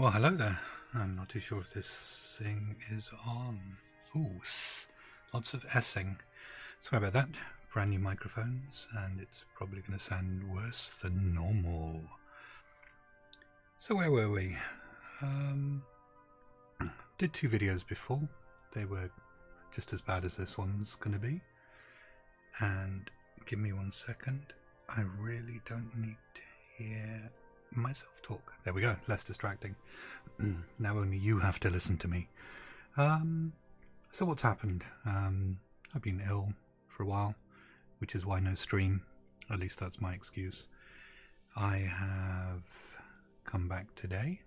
Well, hello there. I'm not too sure if this thing is on. Ooh, lots of S-ing. Sorry about that. Brand new microphones, and it's probably going to sound worse than normal. So where were we? Did 2 videos before. They were just as bad as this one's going to be. And give me 1 second. I really don't need to hear myself talk. There we go, less distracting. Now only you have to listen to me. So what's happened? I've been ill for a while, which is why no stream. At least that's my excuse. I have come back today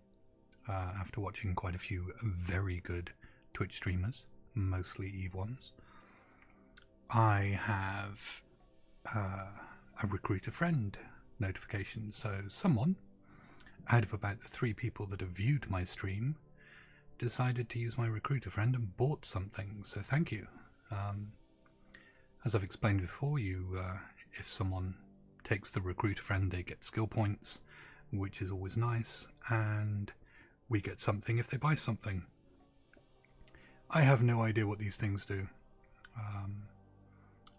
after watching quite a few very good Twitch streamers, mostly Eve ones. I have a recruit a friend notification, so someone out of about the 3 people that have viewed my stream decided to use my recruiter friend and bought something, so thank you. As I've explained before, if someone takes the recruiter friend, they get skill points, which is always nice, and we get something if they buy something. I have no idea what these things do.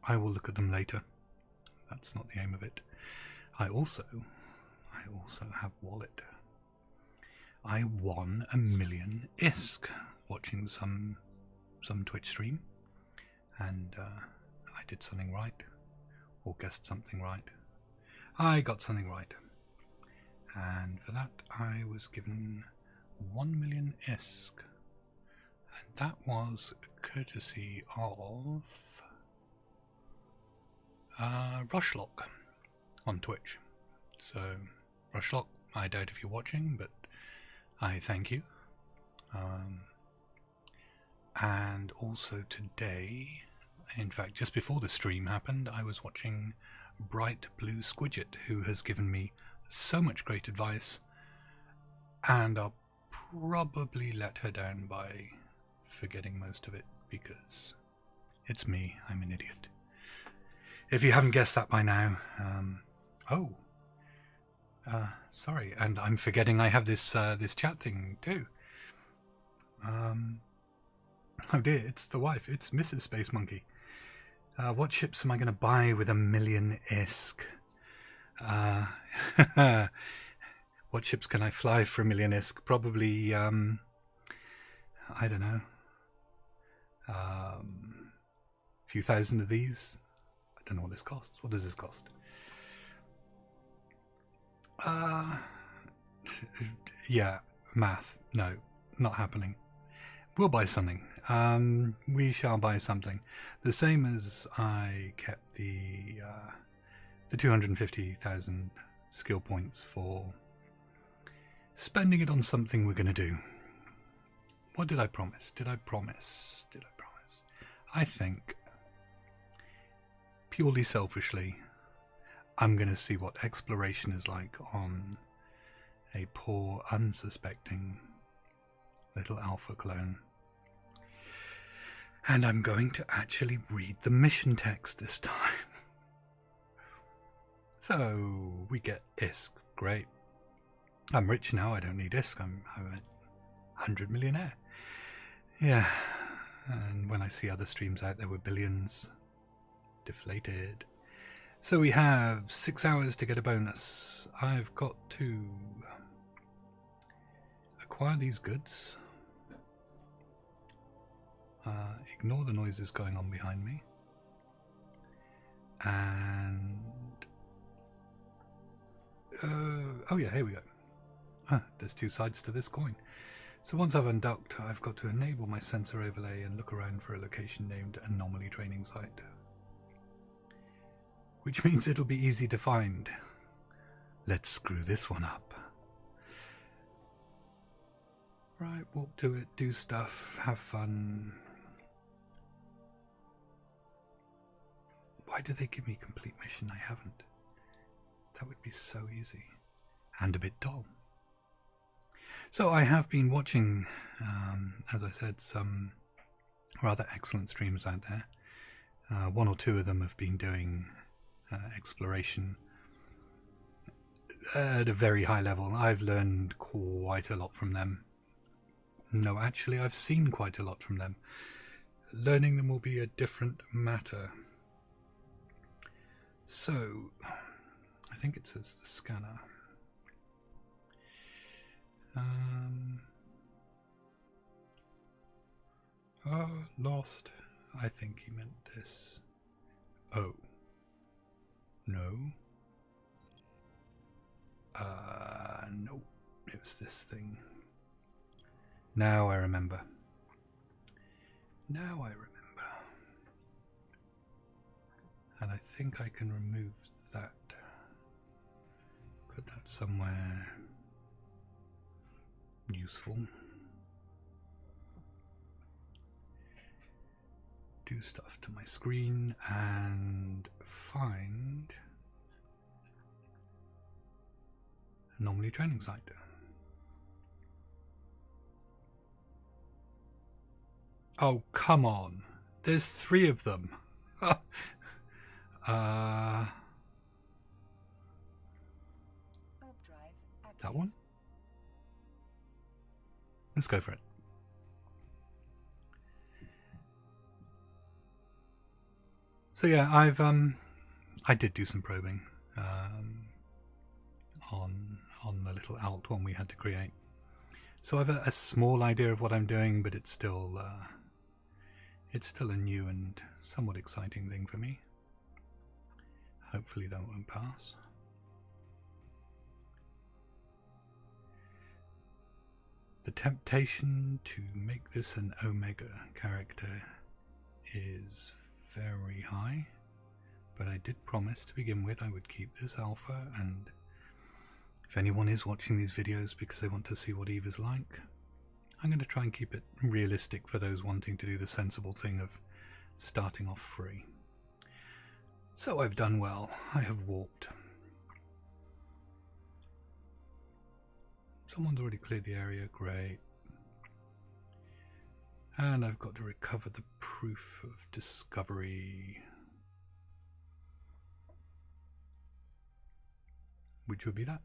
I will look at them later. That's not the aim of it. I also have Wallet. I won 1 million ISK watching some Twitch stream, and I did something right, or guessed something right. I got something right, and for that I was given 1 million ISK, and that was courtesy of Rushlock on Twitch. So Rushlock, I doubt if you're watching, but I thank you. And also today, in fact just before the stream happened, I was watching Bright Blue Squidget, who has given me so much great advice, and I'll probably let her down by forgetting most of it, because it's me, I'm an idiot. If you haven't guessed that by now, sorry, and I'm forgetting I have this this chat thing too. Oh dear, it's the wife, it's Mrs. Space Monkey. What ships am I going to buy with 1 million ISK? What ships can I fly for 1 million ISK? Probably, I don't know, a few thousand of these. I don't know what this costs. What does this cost? Yeah, math. No, not happening. We'll buy something. We shall buy something. The same as I kept the 250,000 skill points for spending it on something we're going to do. What did I promise? Did I promise? I think, purely selfishly, I'm going to see what exploration is like on a poor, unsuspecting little alpha clone. And I'm going to actually read the mission text this time. So we get ISK, great. I'm rich now, I don't need ISK, I'm a 100 millionaire. Yeah, and when I see other streams out there with billions, deflated. So we have 6 hours to get a bonus. I've got to acquire these goods. Ignore the noises going on behind me. And oh yeah, here we go. There's 2 sides to this coin. So once I've undocked, I've got to enable my sensor overlay and look around for a location named Anomaly Training Site, which means it'll be easy to find. Let's screw this one up. Right, walk to it, do stuff, have fun. Why did they give me complete mission? I haven't. That would be so easy. And a bit dull. So I have been watching, as I said, some rather excellent streams out there. 1 or 2 of them have been doing exploration at a very high level. I've learned quite a lot from them. No, actually, I've seen quite a lot from them. Learning them will be a different matter. So, I think it says the scanner. Lost. I think he meant this. Oh. No. Nope. It was this thing. Now I remember. Now I remember. And I think I can remove that. Put that somewhere useful. Do stuff to my screen and find Anomaly training site. Oh, come on. There's 3 of them. That one? Let's go for it. So yeah, I did do some probing on the little alt one we had to create. So I have a small idea of what I'm doing, but it's still a new and somewhat exciting thing for me. Hopefully that won't pass. The temptation to make this an Omega character is very high, but I did promise to begin with I would keep this alpha, and if anyone is watching these videos because they want to see what Eve is like, I'm going to try and keep it realistic for those wanting to do the sensible thing of starting off free. So I've done well. I have walked. Someone's already cleared the area, great. And I've got to recover the proof of discovery, which would be that.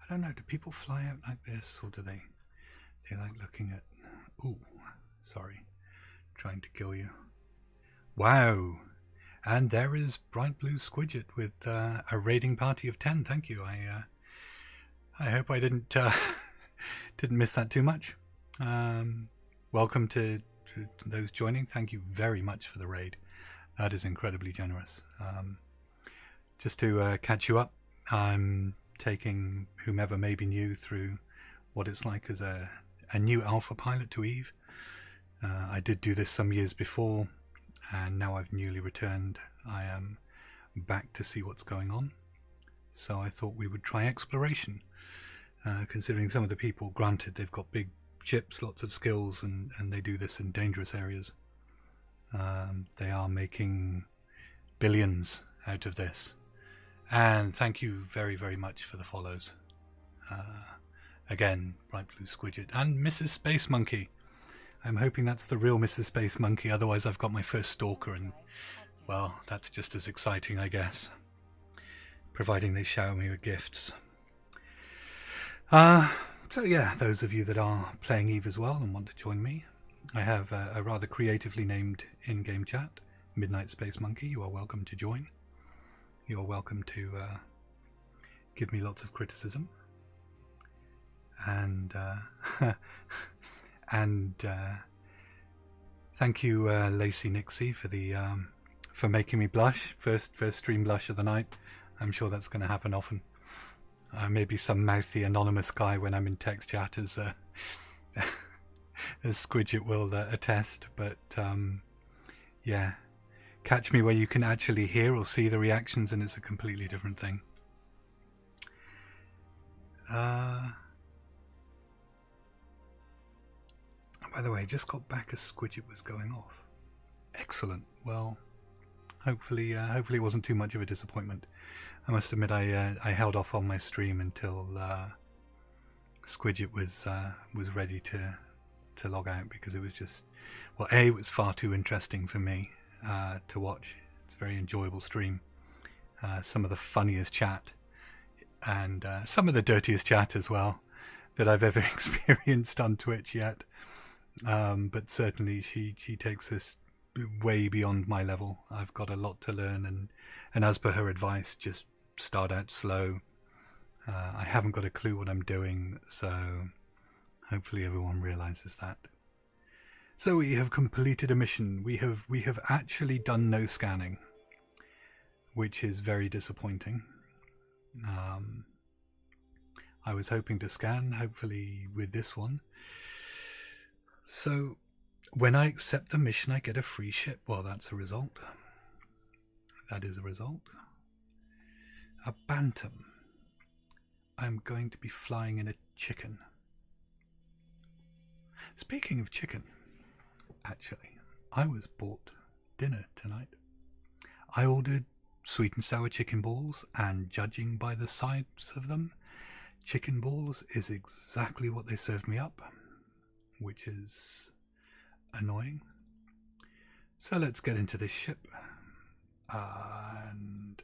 I don't know, do people fly out like this, or do they like looking at... Ooh, sorry, trying to kill you. Wow, and there is Bright Blue Squidget with a raiding party of 10. Thank you. I hope I didn't didn't miss that too much. Welcome to those joining. Thank you very much for the raid. That is incredibly generous. Just to catch you up, I'm taking whomever may be new through what it's like as a new alpha pilot to Eve. I did do this some years before, and now I've newly returned. I am back to see what's going on, so I thought we would try exploration, considering some of the people, granted they've got big ships, lots of skills, and they do this in dangerous areas. They are making billions out of this, and thank you very, very much for the follows. Again, Bright Blue Squidget and Mrs. Space Monkey. I'm hoping that's the real Mrs. Space Monkey, otherwise I've got my first stalker, and well, that's just as exciting, I guess, providing they shower me with gifts. So yeah, those of you that are playing Eve as well and want to join me, I have a rather creatively named in-game chat, Midnight Space Monkey. You are welcome to join. You're welcome to give me lots of criticism, and thank you, Lacey Nixie, for the for making me blush. First stream blush of the night. I'm sure that's going to happen often. Maybe some mouthy anonymous guy when I'm in text chat, as Squidget will attest. But yeah, catch me where you can actually hear or see the reactions, and it's a completely different thing. By the way, I just got back as Squidget was going off. Excellent. Well, hopefully it wasn't too much of a disappointment. I must admit, I held off on my stream until Squidget was ready to to log out because it was just, well, A, it was far too interesting for me to watch. It's a very enjoyable stream. Some of the funniest chat and some of the dirtiest chat as well that I've ever experienced on Twitch yet. But certainly she takes this way beyond my level. I've got a lot to learn, and as per her advice, just start out slow. I haven't got a clue what I'm doing, so hopefully everyone realizes that. So we have completed a mission. We have actually done no scanning, which is very disappointing. I was hoping to scan, hopefully with this one. So when I accept the mission, I get a free ship. Well, that's a result. That is a result. A Bantam. I'm going to be flying in a chicken. Speaking of chicken, actually, I was bought dinner tonight. I ordered sweet and sour chicken balls, and judging by the size of them, chicken balls is exactly what they served me up, which is annoying. So let's get into this ship. And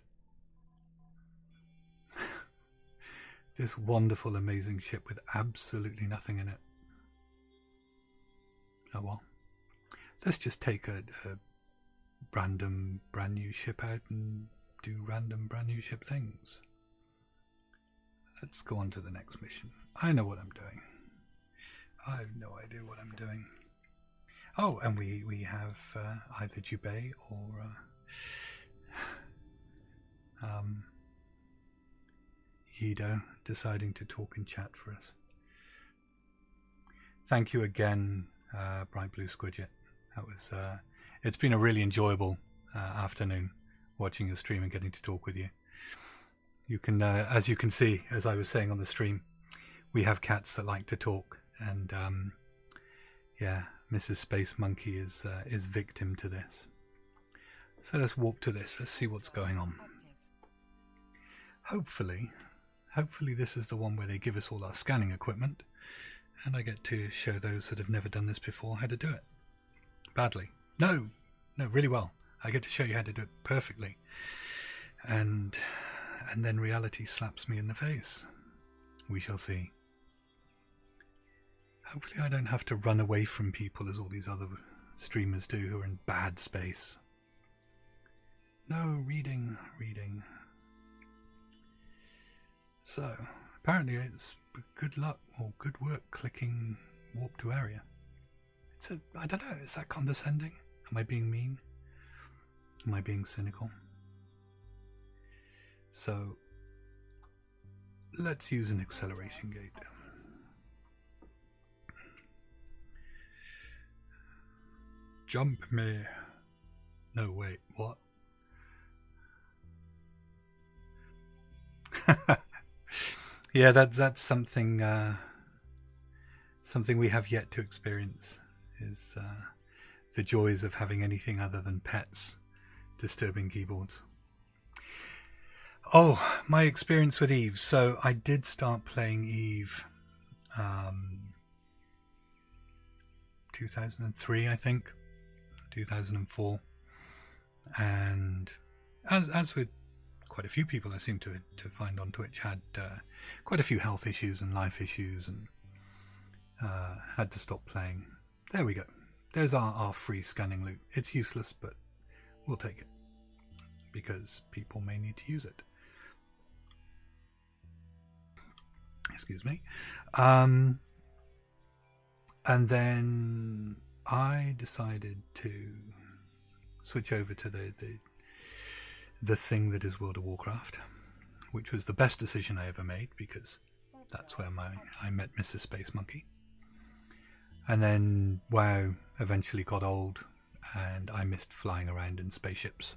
this wonderful, amazing ship with absolutely nothing in it. Oh well. Let's just take a random brand new ship out and do random brand new ship things. Let's go on to the next mission. I know what I'm doing. I have no idea what I'm doing. Oh, and we have either Jubei or Yido deciding to talk and chat for us. Thank you again, Bright Blue Squidget. That was it's been a really enjoyable afternoon watching your stream and getting to talk with you. You can, as you can see, as I was saying on the stream, we have cats that like to talk, and yeah, Mrs. Space Monkey is victim to this. So let's walk to this. Let's see what's going on. Hopefully this is the one where they give us all our scanning equipment, and I get to show those that have never done this before how to do it. Badly. No, really well. I get to show you how to do it perfectly. And then reality slaps me in the face. We shall see. Hopefully I don't have to run away from people as all these other streamers do who are in bad space. No, reading. So, apparently it's good luck or good work clicking warp to area. I don't know, is that condescending? Am I being mean? Am I being cynical? So, let's use an acceleration gate. Jump me. No, wait, what? Yeah, that's something something we have yet to experience, is the joys of having anything other than pets disturbing keyboards. Oh, my experience with Eve. So I did start playing Eve 2003, I think, 2004, and as with quite a few people I seem to find on Twitch, had quite a few health issues and life issues, and had to stop playing. There we go. There's our free scanning loot. It's useless, but we'll take it because people may need to use it. Excuse me. And then I decided to switch over to the thing that is World of Warcraft, which was the best decision I ever made, because that's where I met Mrs. Space Monkey. And then WoW eventually got old, and I missed flying around in spaceships,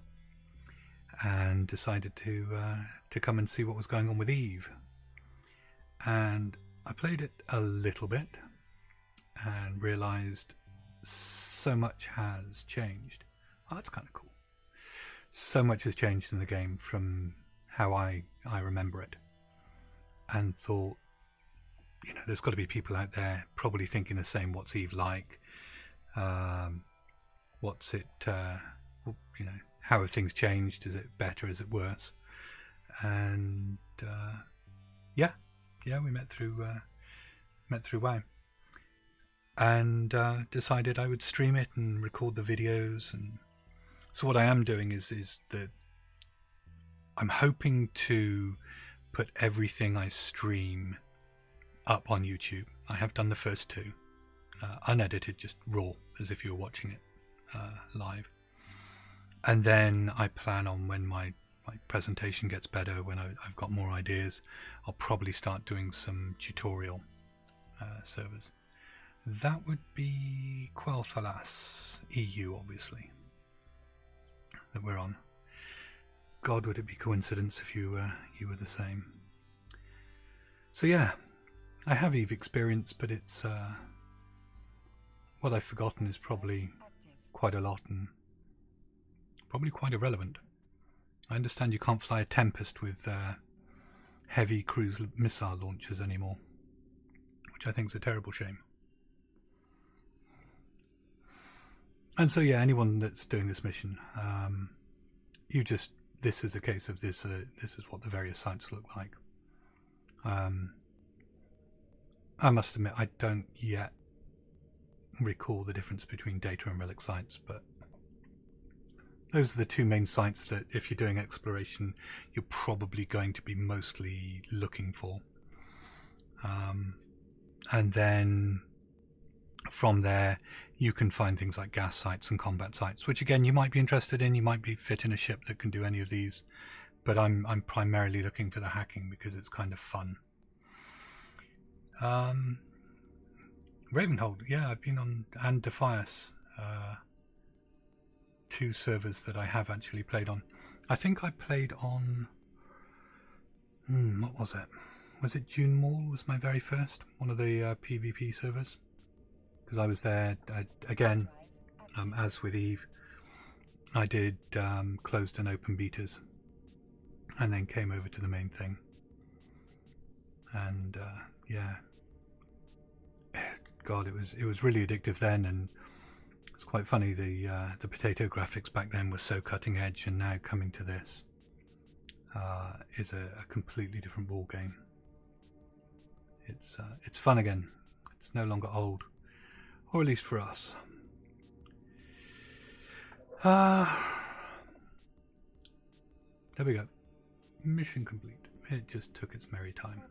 and decided to come and see what was going on with Eve. And I played it a little bit and realized so much has changed. Oh, that's kind of cool. So much has changed in the game from how I remember it, and thought, you know, there's got to be people out there probably thinking the same. What's Eve like? What's it? You know, how have things changed? Is it better? Is it worse? And yeah, we met through WoW, and decided I would stream it and record the videos. And so what I am doing is that I'm hoping to put everything I stream up on YouTube. I have done the first two, unedited, just raw, as if you were watching it live. And then I plan on, when my presentation gets better, when I've got more ideas, I'll probably start doing some tutorial servers. That would be Quel'Thalas EU, obviously, that we're on. God, would it be coincidence if you were the same. So yeah, I have Eve experience, but it's what I've forgotten is probably quite a lot, and probably quite irrelevant. I understand you can't fly a Tempest with heavy cruise missile launchers anymore, which I think is a terrible shame. And so yeah, anyone that's doing this mission, this is a case of this is what the various sites look like. I must admit, I don't yet recall the difference between data and relic sites, but those are the two main sites that, if you're doing exploration, you're probably going to be mostly looking for. And then from there, you can find things like gas sites and combat sites, which again you might be interested in. You might be fit in a ship that can do any of these, but I'm primarily looking for the hacking because it's kind of fun. Ravenhold, yeah, I've been on, and Defias, two servers that I have actually played on. I think I played on, what was it? Was it Dune Mall was my very first, one of the PvP servers? Because I was there, again, as with Eve, I did closed and open betas, and then came over to the main thing. And yeah, God, it was really addictive then, and it's quite funny. The potato graphics back then were so cutting edge, and now coming to this is a completely different ball game. It's fun again. It's no longer old, or at least for us. There we go. Mission complete. It just took its merry time.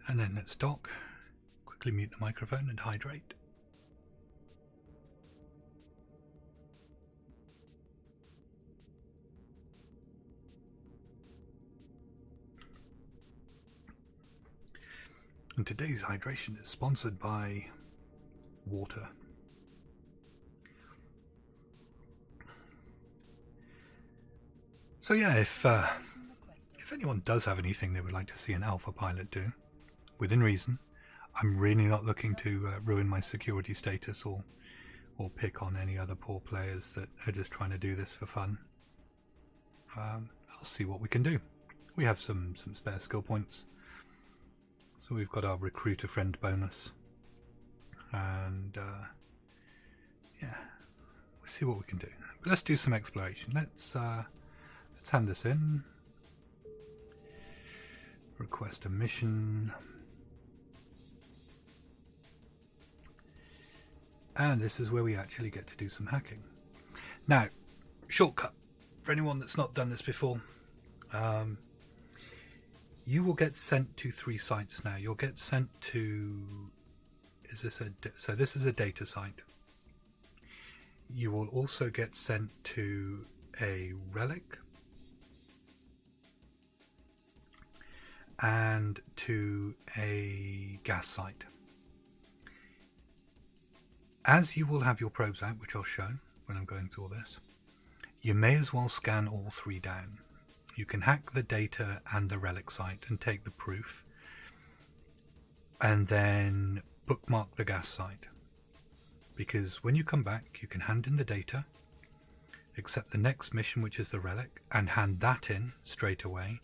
And then let's dock, quickly mute the microphone and hydrate. And today's hydration is sponsored by water. So yeah, if anyone does have anything they would like to see an alpha pilot do, within reason, I'm really not looking to ruin my security status or pick on any other poor players that are just trying to do this for fun. I'll see what we can do. We have some spare skill points. So we've got our recruiter friend bonus, and yeah, we'll see what we can do. But let's do some exploration. Let's hand this in. Request a mission. And this is where we actually get to do some hacking. Now, shortcut for anyone that's not done this before. You will get sent to 3 sites now. You'll get sent to, so this is a data site. You will also get sent to a relic and to a gas site. As you will have your probes out, which I'll show when I'm going through all this, you may as well scan all 3 down. You can hack the data and the relic site and take the proof, and then bookmark the gas site, because when you come back you can hand in the data, accept the next mission, which is the relic, and hand that in straight away,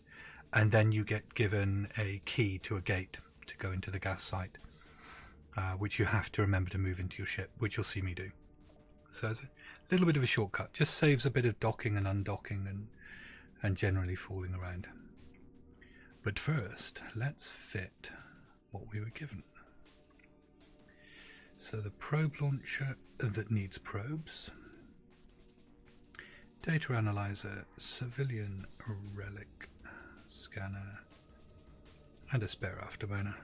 and then you get given a key to a gate to go into the gas site, which you have to remember to move into your ship, which you'll see me do. So it's a little bit of a shortcut, just saves a bit of docking and undocking and generally fooling around. But first, let's fit what we were given. So the probe launcher that needs probes, data analyzer, civilian relic scanner, and a spare afterburner.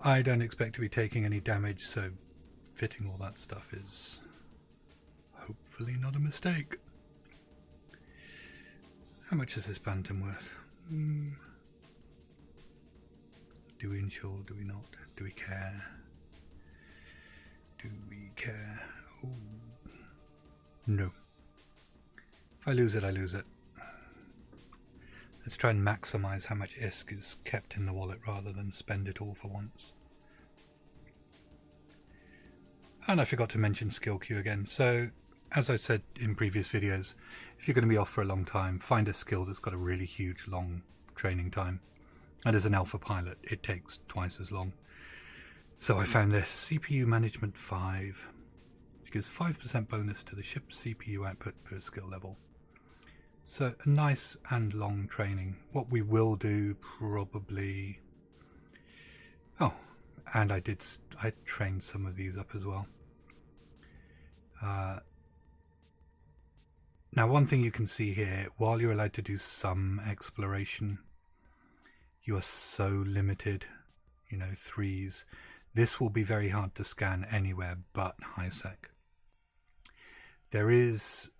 I don't expect to be taking any damage, so fitting all that stuff is hopefully not a mistake. How much is this Bantam worth? Do we insure? Do we not? Do we care? Do we care? Oh. No. If I lose it, I lose it. Let's try and maximise how much ISK is kept in the wallet rather than spend it all for once. And I forgot to mention skill queue again. So, as I said in previous videos, if you're going to be off for a long time, find a skill that's got a really huge long training time. And as an alpha pilot, it takes twice as long. So I found this, CPU Management 5. It gives 5% bonus to the ship's CPU output per skill level. So a nice and long training. What we will do probably... Oh, and I trained some of these up as well. Now one thing you can see here, while you're allowed to do some exploration, you are so limited, you know, 3s. This will be very hard to scan anywhere but HiSec. There is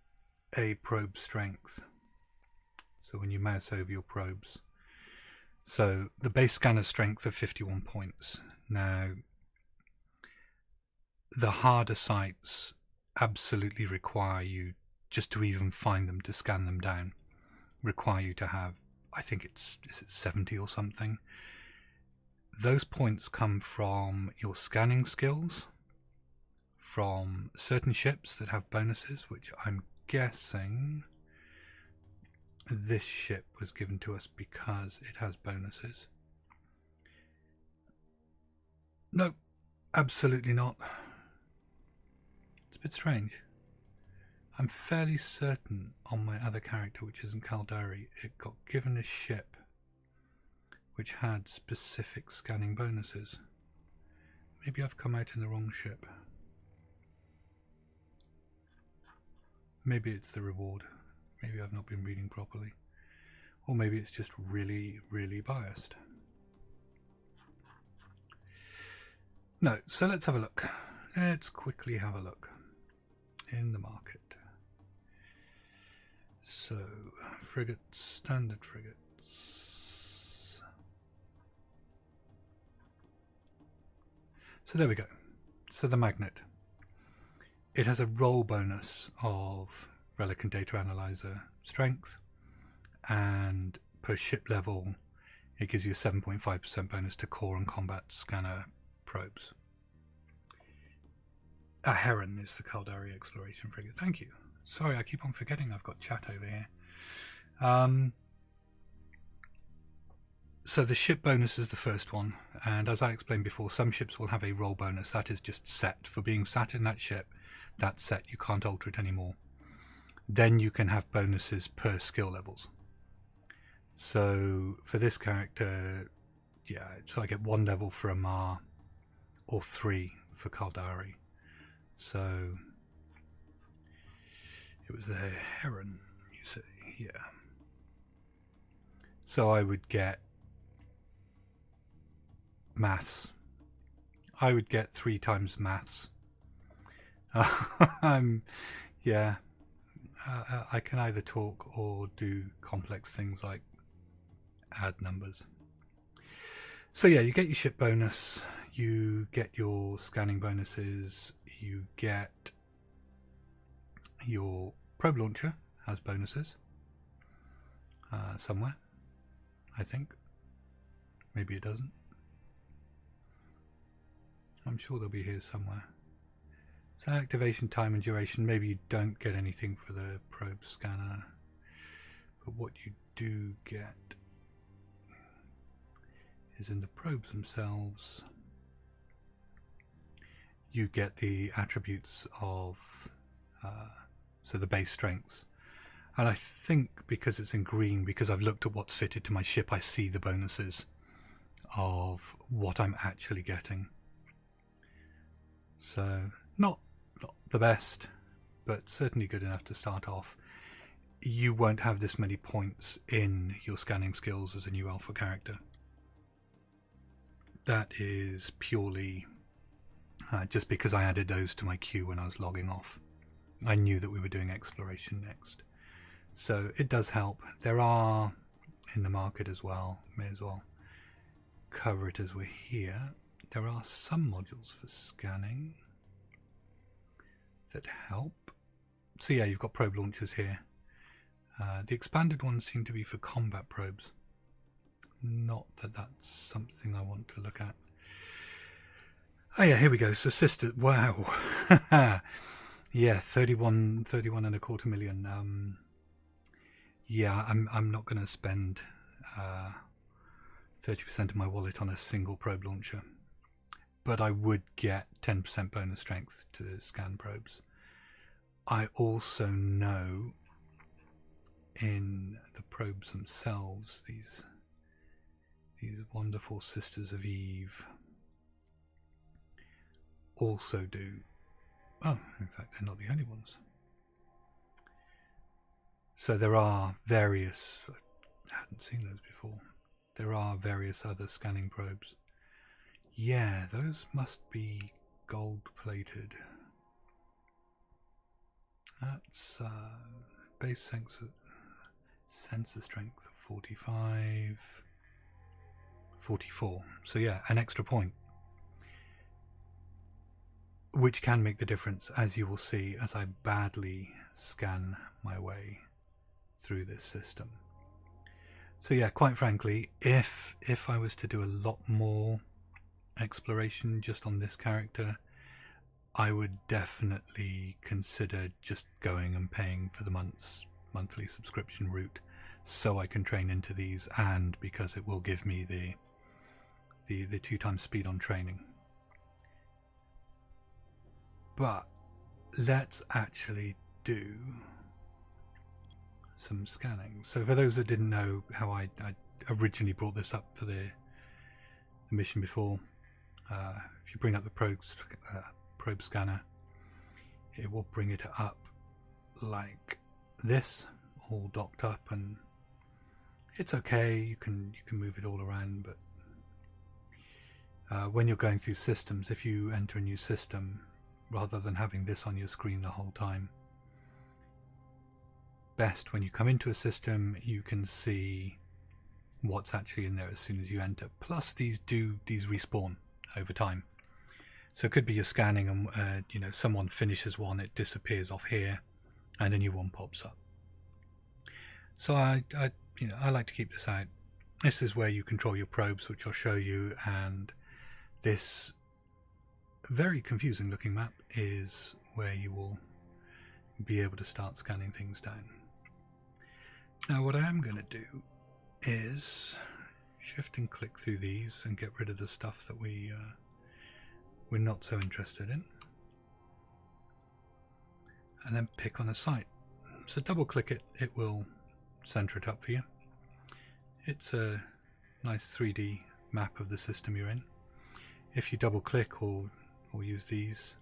a probe strength. So when you mouse over your probes. So the base scanner strength of 51 points. Now, the harder sites absolutely require you, just to even find them, to scan them down, require you to have, I think is it 70 or something. Those points come from your scanning skills, from certain ships that have bonuses, which I'm guessing this ship was given to us because it has bonuses. No, absolutely not. It's a bit strange. I'm fairly certain on my other character, which isn't Caldari, it got given a ship which had specific scanning bonuses. Maybe I've come out in the wrong ship. Maybe it's the reward. Maybe I've not been reading properly. Or maybe it's just really, really biased. No, so let's have a look. Let's quickly have a look in the market. So, frigates, standard frigates. So there we go. So the Magnet. It has a roll bonus of Relic and Data Analyzer strength, and per ship level it gives you a 7.5% bonus to core and combat scanner probes. A Heron is the Caldari exploration frigate. Thank you. Sorry, I keep on forgetting I've got chat over here. So the ship bonus is the first one, and as I explained before, some ships will have a roll bonus that is just set for being sat in that ship. That's set, you can't alter it anymore. Then you can have bonuses per skill levels. So for this character, yeah, so I get 1 level for Amar or 3 for Caldari. So it was the Heron, you say, yeah. So I would get maths. I would get 3 times maths. Yeah, I can either talk or do complex things like add numbers. So yeah, you get your ship bonus, you get your scanning bonuses, you get your probe launcher has bonuses somewhere, I think. Maybe it doesn't. I'm sure they'll be here somewhere. So activation time and duration, maybe you don't get anything for the probe scanner. but what you do get is in the probes themselves, you get the attributes of so the base strengths. And I think because it's in green, because I've looked at what's fitted to my ship, I see the bonuses of what I'm actually getting. So not the best, but certainly good enough to start off. You won't have this many points in your scanning skills as a new alpha character. That is purely just because I added those to my queue when I was logging off. I knew that we were doing exploration next. So it does help. There are in the market as well, may as well cover it as we're here. There are some modules for scanning that help. So yeah, you've got probe launchers here. The expanded ones seem to be for combat probes. Not that that's something I want to look at. Oh yeah, here we go. So sister, wow. Yeah, 31.25 million. Yeah, I'm not going to spend 30% of my wallet on a single probe launcher, but I would get 10% bonus strength to scan probes. I also know in the probes themselves, these wonderful Sisters of Eve also do. Oh, in fact, they're not the only ones. So there are various, I hadn't seen those before, there are various other scanning probes. Yeah, those must be gold plated. That's base sensor strength of 45, 44. So yeah, an extra point, which can make the difference, as you will see as I badly scan my way through this system. So yeah, quite frankly, if I was to do a lot more exploration just on this character, I would definitely consider just going and paying for the monthly subscription route, so I can train into these, and because it will give me the 2 times speed on training. But let's actually do some scanning. So for those that didn't know how I originally brought this up for the mission before, if you bring up the probe scanner, it will bring it up like this, all docked up, and it's okay. You can move it all around, but when you're going through systems, if you enter a new system, rather than having this on your screen the whole time, best when you come into a system, you can see what's actually in there as soon as you enter. Plus these respawn over time. So it could be you're scanning and you know, someone finishes one, it disappears off here, and a new one pops up. So I like to keep this out. This is where you control your probes, which I'll show you, and this very confusing looking map is where you will be able to start scanning things down. Now what I am going to do is shift and click through these and get rid of the stuff that we're not so interested in, and then pick on a site. So double click it, it will center it up for you. It's a nice 3D map of the system you're in. If you double click or use these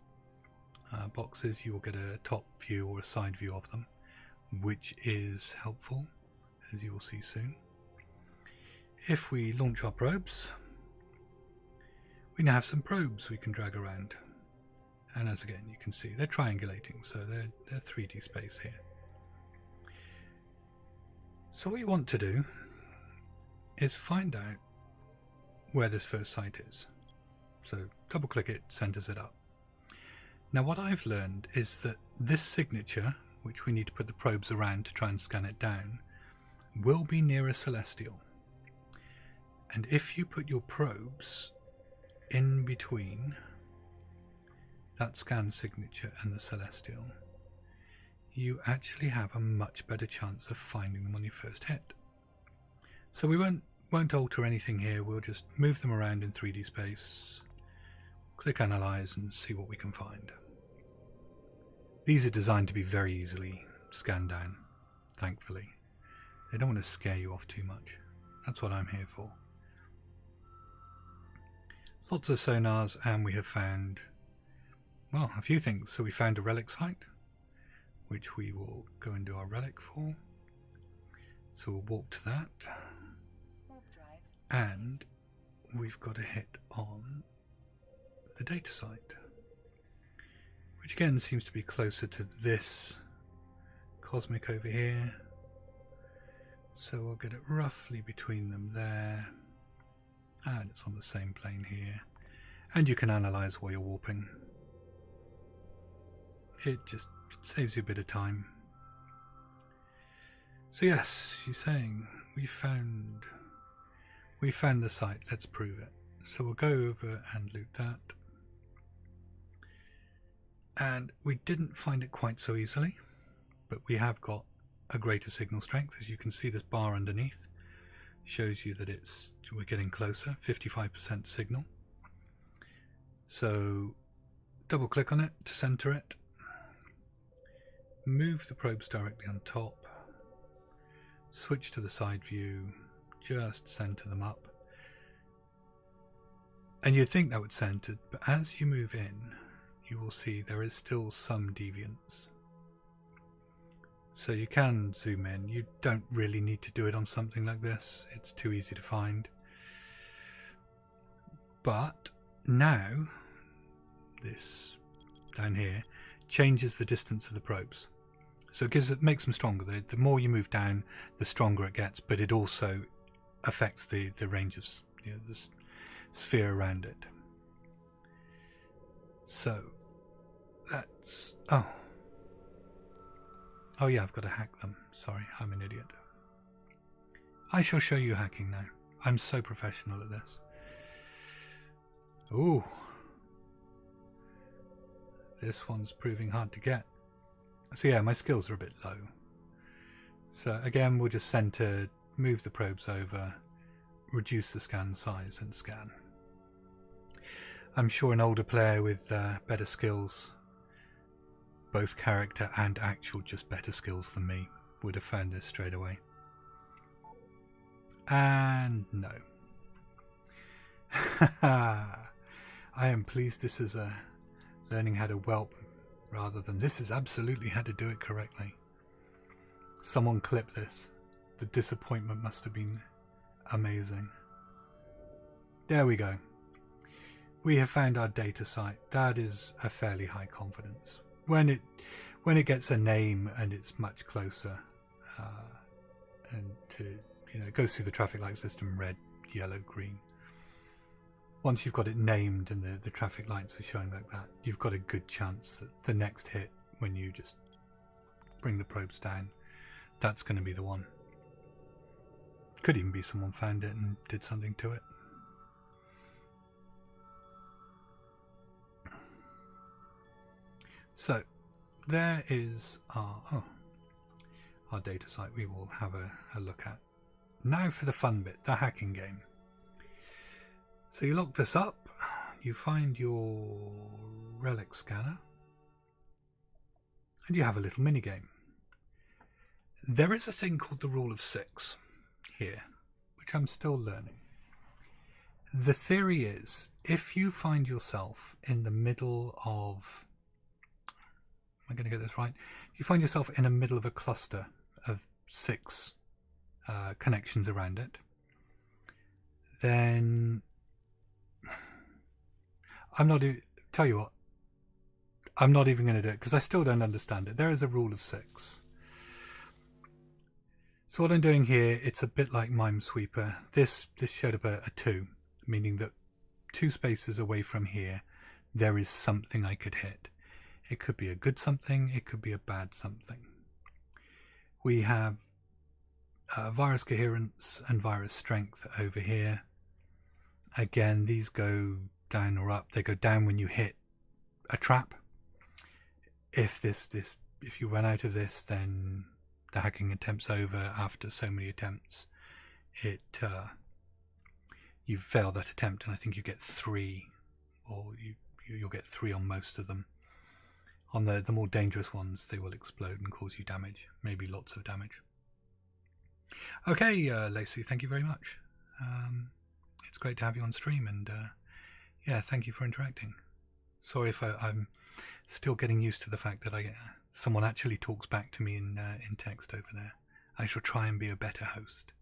boxes, you will get a top view or a side view of them, which is helpful, as you will see soon. If we launch our probes, we now have some probes we can drag around, and as again you can see, they're triangulating, so they're 3D space here. So what you want to do is find out where this first site is. So double click it, centers it up. Now what I've learned is that this signature, which we need to put the probes around to try and scan it down, will be near a celestial. And if you put your probes in between that scan signature and the celestial, you actually have a much better chance of finding them on your first hit. So we won't alter anything here, we'll just move them around in 3D space, click analyze and see what we can find. These are designed to be very easily scanned down, thankfully. They don't want to scare you off too much. That's what I'm here for. Lots of sonars, and we have found, well, a few things. So we found a relic site, which we will go and do our relic for. So we'll walk to that. And we've got a hit on the data site, which again seems to be closer to this cosmic over here. So we'll get it roughly between them there. And it's on the same plane here. And you can analyze while you're warping. It just saves you a bit of time. So yes, she's saying we found the site, let's prove it. So we'll go over and loot that. And we didn't find it quite so easily, but we have got a greater signal strength. As you can see, this bar underneath shows you that we're getting closer, 55% signal. So double click on it to center it. Move the probes directly on top. Switch to the side view, just center them up. And you'd think that would center, but as you move in, you will see there is still some deviance. So you can zoom in. You don't really need to do it on something like this. It's too easy to find. But now, this down here changes the distance of the probes. So it makes them stronger. The more you move down, the stronger it gets, but it also affects the range of the sphere around it. So that's... Oh yeah, I've got to hack them. Sorry, I'm an idiot. I shall show you hacking now. I'm so professional at this. Ooh. This one's proving hard to get. So yeah, my skills are a bit low. So again, we'll just center, move the probes over, reduce the scan size and scan. I'm sure an older player with better skills, both character and actual just better skills than me, would have found this straight away. And no. I am pleased this is learning how to whelp rather than this is absolutely how to do it correctly. Someone clip this. The disappointment must have been amazing. There we go. We have found our data site. That is a fairly high confidence. When it gets a name and it's much closer, and it goes through the traffic light system, red, yellow, green. Once you've got it named and the traffic lights are showing like that, you've got a good chance that the next hit, when you just bring the probes down, that's going to be the one. Could even be someone found it and did something to it. So there is our data site we will have a look at. Now for the fun bit, the hacking game. So you lock this up, you find your relic scanner, and you have a little mini game. There is a thing called the rule of 6 here, which I'm still learning. The theory is, if you find yourself in the middle of, am I going to get this right? If you find yourself in the middle of a cluster of 6 connections around it, then tell you what, I'm not even going to do it because I still don't understand it. There is a rule of 6. So what I'm doing here, it's a bit like Minesweeper. This showed up a 2, meaning that 2 spaces away from here, there is something I could hit. It could be a good something, it could be a bad something. We have virus coherence and virus strength over here. Again, these go down or up. They go down when you hit a trap. If this if you run out of this, then the hacking attempt's over. After so many attempts, you've failed that attempt, and I think you get 3, or you'll get 3 on most of them. On the more dangerous ones, they will explode and cause you damage, maybe lots of damage. Okay, Lacey, thank you very much. It's great to have you on stream, and yeah, thank you for interacting. Sorry if I'm still getting used to the fact that someone actually talks back to me in text over there. I shall try and be a better host.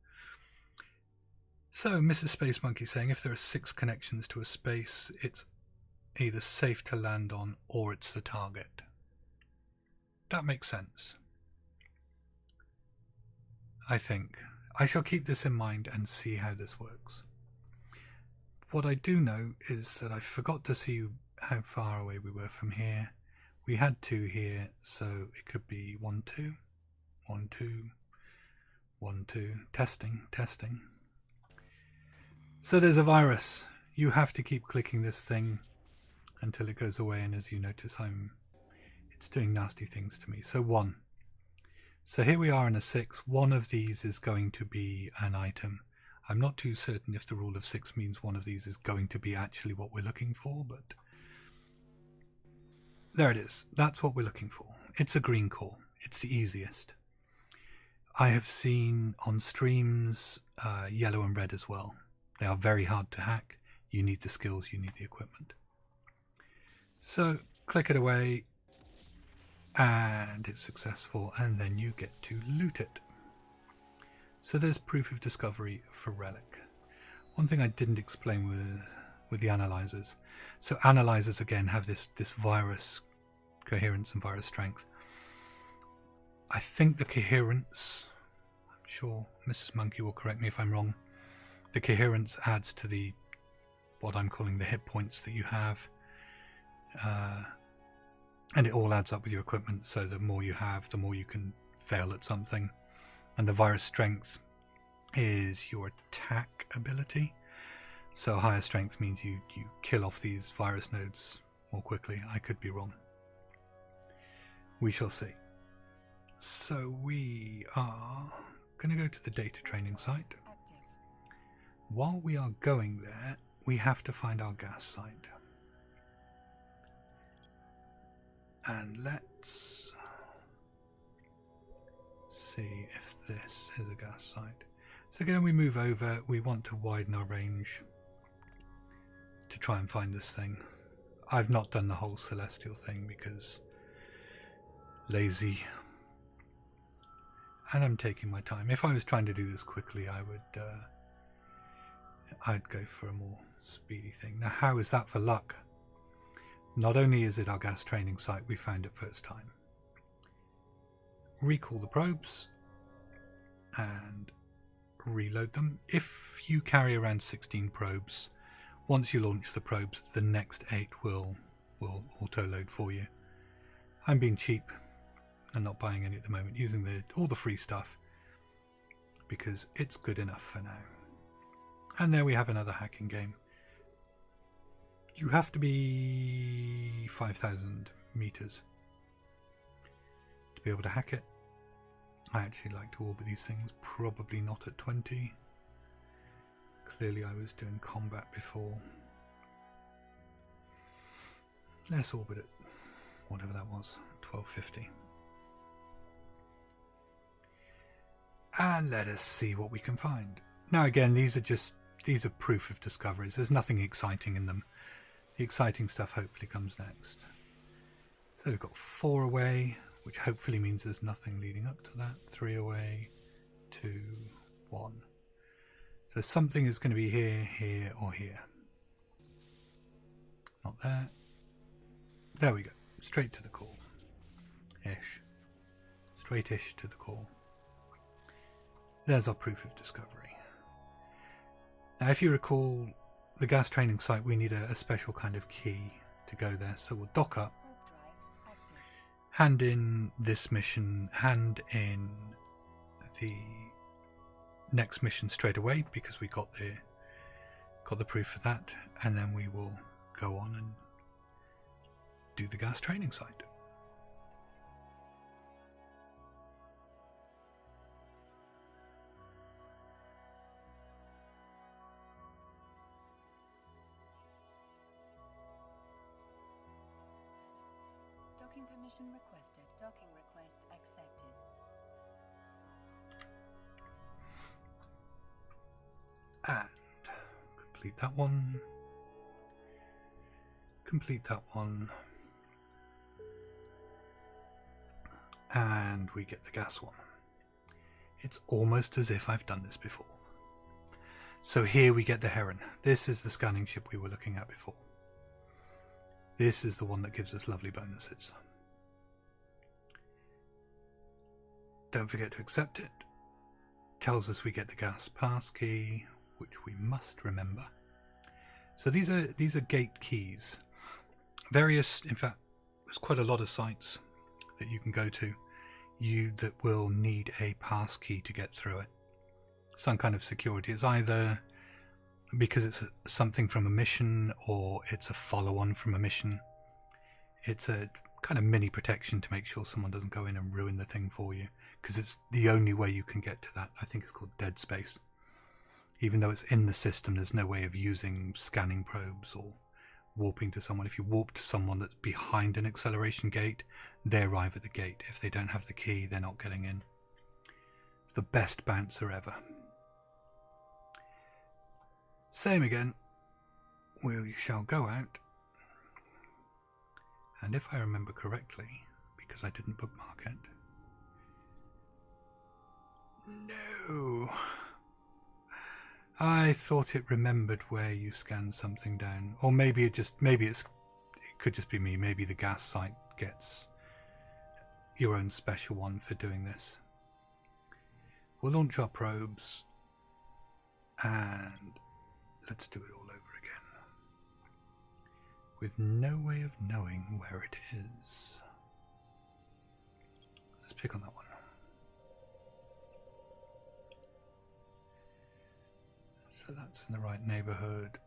So, Mrs. Space Monkey saying, if there are 6 connections to a space, it's either safe to land on or it's the target. That makes sense. I think. I shall keep this in mind and see how this works. What I do know is that I forgot to see how far away we were from here. We had 2 here, so it could be 1, 2, 1, 2, 1, 2. Testing. So there's a virus. You have to keep clicking this thing until it goes away, and as you notice, it's doing nasty things to me. So 1. So here we are in a 6. One of these is going to be an item. I'm not too certain if the rule of 6 means one of these is going to be actually what we're looking for, but there it is. That's what we're looking for. It's a green core. It's the easiest. I have seen on streams yellow and red as well. They are very hard to hack. You need the skills, you need the equipment. So click it away, and it's successful, and then you get to loot it. So there's proof of discovery for Relic. One thing I didn't explain with the analyzers. So analyzers again have this virus coherence and virus strength. I think the coherence, I'm sure Mrs. Monkey will correct me if I'm wrong, the coherence adds to what I'm calling the hit points that you have. And it all adds up with your equipment, so the more you have, the more you can fail at something. And the virus strength is your attack ability. So higher strength means you kill off these virus nodes more quickly. I could be wrong. We shall see. So we are going to go to the data training site. While we are going there, we have to find our gas site. And let's see if this is a gas site. So again, we move over. We want to widen our range to try and find this thing. I've not done the whole celestial thing because lazy. And I'm taking my time. If I was trying to do this quickly, I'd go for a more speedy thing. Now, how is that for luck? Not only is it our gas training site, we found it first time. Recall the probes and reload them. If you carry around 16 probes, once you launch the probes, the next 8 will auto-load for you. I'm being cheap and not buying any at the moment, using all the free stuff because it's good enough for now. And there we have another hacking game. You have to be 5,000 meters to be able to hack it. I actually like to orbit these things, probably not at 20. Clearly I was doing combat before. Let's orbit it, whatever that was, 1250. And let us see what we can find. Now again, these are proof of discoveries. There's nothing exciting in them. The exciting stuff hopefully comes next. So we've got 4 away, which hopefully means there's nothing leading up to that. 3 away, 2, 1. So something is going to be here, here, or here. Not there. There we go. Straight to the core. Ish. Straight-ish to the core. There's our proof of discovery. Now if you recall, the gas training site, we need a special kind of key to go there. So we'll dock up, hand in this mission, hand in the next mission straight away because we got the proof for that, and then we will go on and do the gas training site. Docking permission requested. Docking request accepted. And complete that one. Complete that one. And we get the gas one. It's almost as if I've done this before. So here we get the Heron. This is the scanning ship we were looking at before. This is the one that gives us lovely bonuses. Don't forget to accept it. Tells us we get the gas pass key, which we must remember. So these are gate keys. Various, in fact, there's quite a lot of sites that you can go to that will need a pass key to get through it. Some kind of security. It's either because it's something from a mission or it's a follow-on from a mission. It's a kind of mini protection to make sure someone doesn't go in and ruin the thing for you, because it's the only way you can get to that. I think it's called dead space. Even though it's in the system, there's no way of using scanning probes or warping to someone. If you warp to someone that's behind an acceleration gate, they arrive at the gate. If they don't have the key, they're not getting in. It's the best bouncer ever. Same again. We shall go out. And if I remember correctly, because I didn't bookmark it. No. I thought it remembered where you scanned something down. Or maybe it could just be me. Maybe the gas site gets your own special one for doing this. We'll launch our probes and let's do it all over again. With no way of knowing where it is. Let's pick on that one. So that's in the right neighborhood.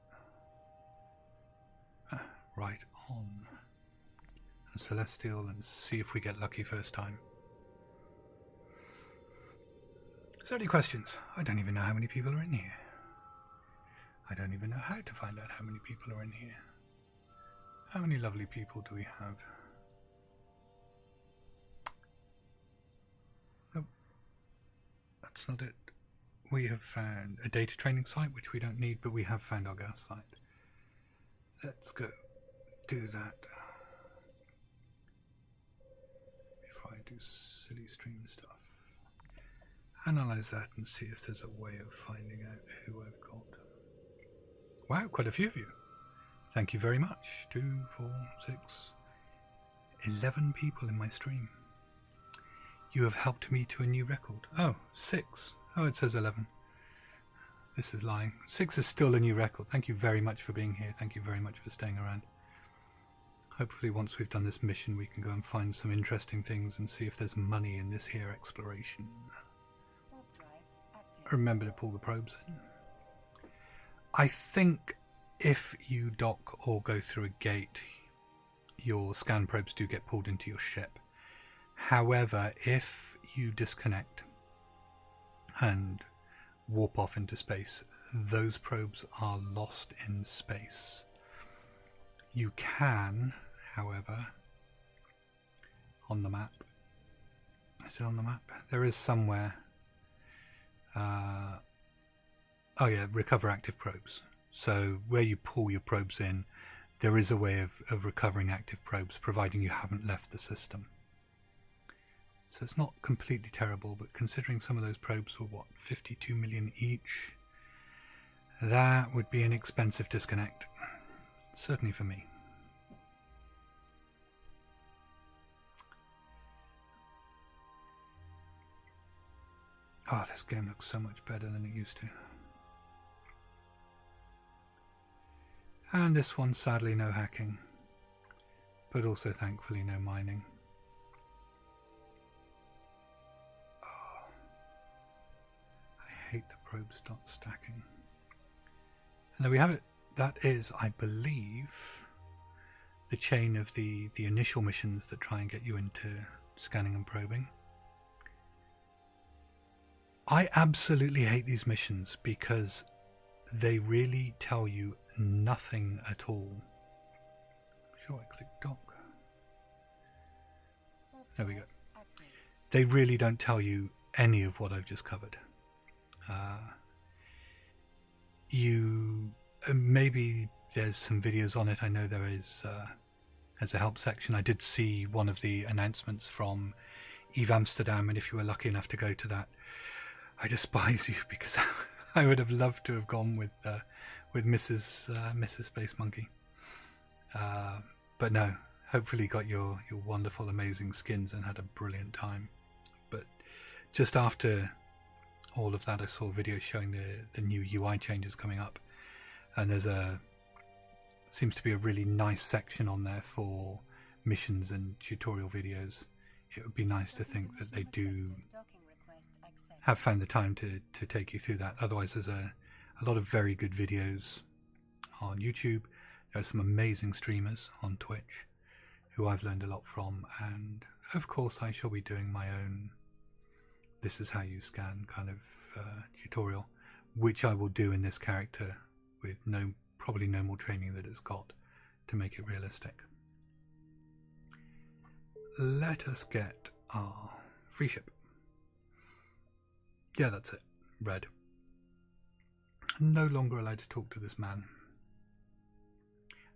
Right on. And Celestial, and see if we get lucky first time. Is there any questions? I don't even know how many people are in here. I don't even know how to find out how many people are in here. How many lovely people do we have? Nope. That's not it. We have found a data training site, which we don't need, but we have found our gas site. Let's go do that before I do silly stream stuff. Analyze that and see if there's a way of finding out who I've got. Wow, quite a few of you. Thank you very much. 2, 4, 6, 11 people in my stream. You have helped me to a new record. Oh, 6. Oh, it says 11. This is lying. 6 is still a new record. Thank you very much for being here. Thank you very much for staying around. Hopefully once we've done this mission we can go and find some interesting things and see if there's money in this here exploration. Remember to pull the probes in. I think if you dock or go through a gate, your scan probes do get pulled into your ship. However, if you disconnect and warp off into space, those probes are lost in space. You can, however, on the map, is it on the map? There is somewhere, oh yeah, recover active probes. So where you pull your probes in, there is a way of recovering active probes, providing you haven't left the system. So it's not completely terrible, but considering some of those probes were, what, 52 million each, that would be an expensive disconnect. Certainly for me. Oh, this game looks so much better than it used to. And this one, sadly, no hacking, but also thankfully no mining. Oh, I hate the probes not stacking. And there we have it. That is, I believe, the chain of the initial missions that try and get you into scanning and probing. I absolutely hate these missions because they really tell you nothing at all. Sure, I click dock. There we go. Active. They really don't tell you any of what I've just covered. Maybe there's some videos on it. I know there is. There's a help section. I did see one of the announcements from Eve Amsterdam, and if you were lucky enough to go to that, I despise you, because I would have loved to have gone with Mrs. Space Monkey. But no, hopefully got your wonderful, amazing skins and had a brilliant time. But just after all of that, I saw videos showing the new UI changes coming up, and there's seems to be a really nice section on there for missions and tutorial videos. It would be nice to think that they do have found the time to take you through that. Otherwise, there's a lot of very good videos on YouTube. There are some amazing streamers on Twitch who I've learned a lot from, and of course I shall be doing my own "this is how you scan" kind of tutorial, which I will do in this character with probably no more training that it's got to make it realistic. Let us get our free ship. Yeah, that's it. Red. No longer allowed to talk to this man.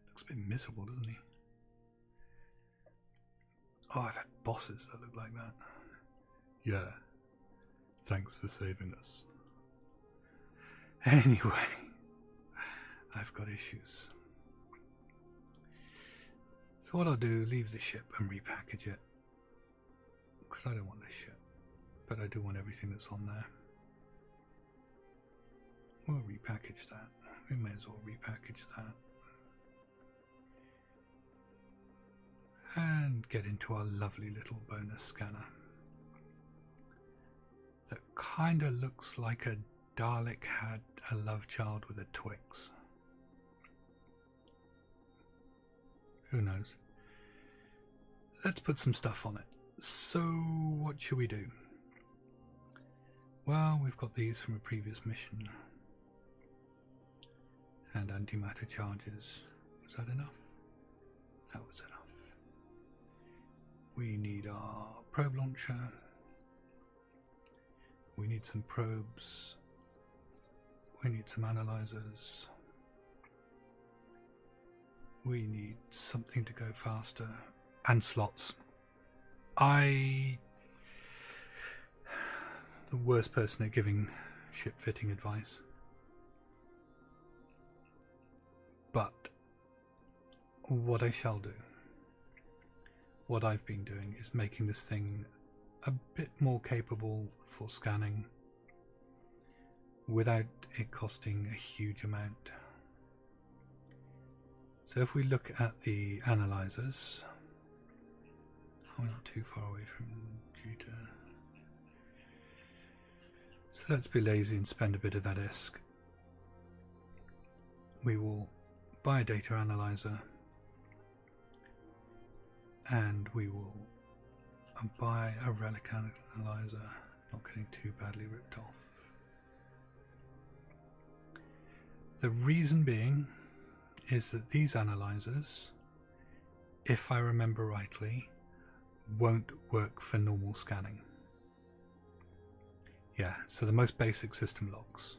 Looks a bit miserable, doesn't he? Oh, I've had bosses that look like that. Yeah. Thanks for saving us. Anyway, I've got issues. So what I'll do, leave the ship and repackage it. Because I don't want this ship, but I do want everything that's on there. We'll repackage that. We may as well repackage that. And get into our lovely little bonus scanner. That kinda looks like a Dalek had a love child with a Twix. Who knows? Let's put some stuff on it. So, what should we do? Well, we've got these from a previous mission. And antimatter charges. Was that enough? That was enough. We need our probe launcher. We need some probes. We need some analyzers. We need something to go faster. And slots. The worst person at giving ship fitting advice. But what I shall do, what I've been doing, is making this thing a bit more capable for scanning without it costing a huge amount. So if we look at the analyzers, we're not too far away from Juta. So let's be lazy and spend a bit of that ISK. We will buy a data analyzer, and we will buy a relic analyzer, not getting too badly ripped off. The reason being is that these analyzers, if I remember rightly, won't work for normal scanning. Yeah, so the most basic system logs.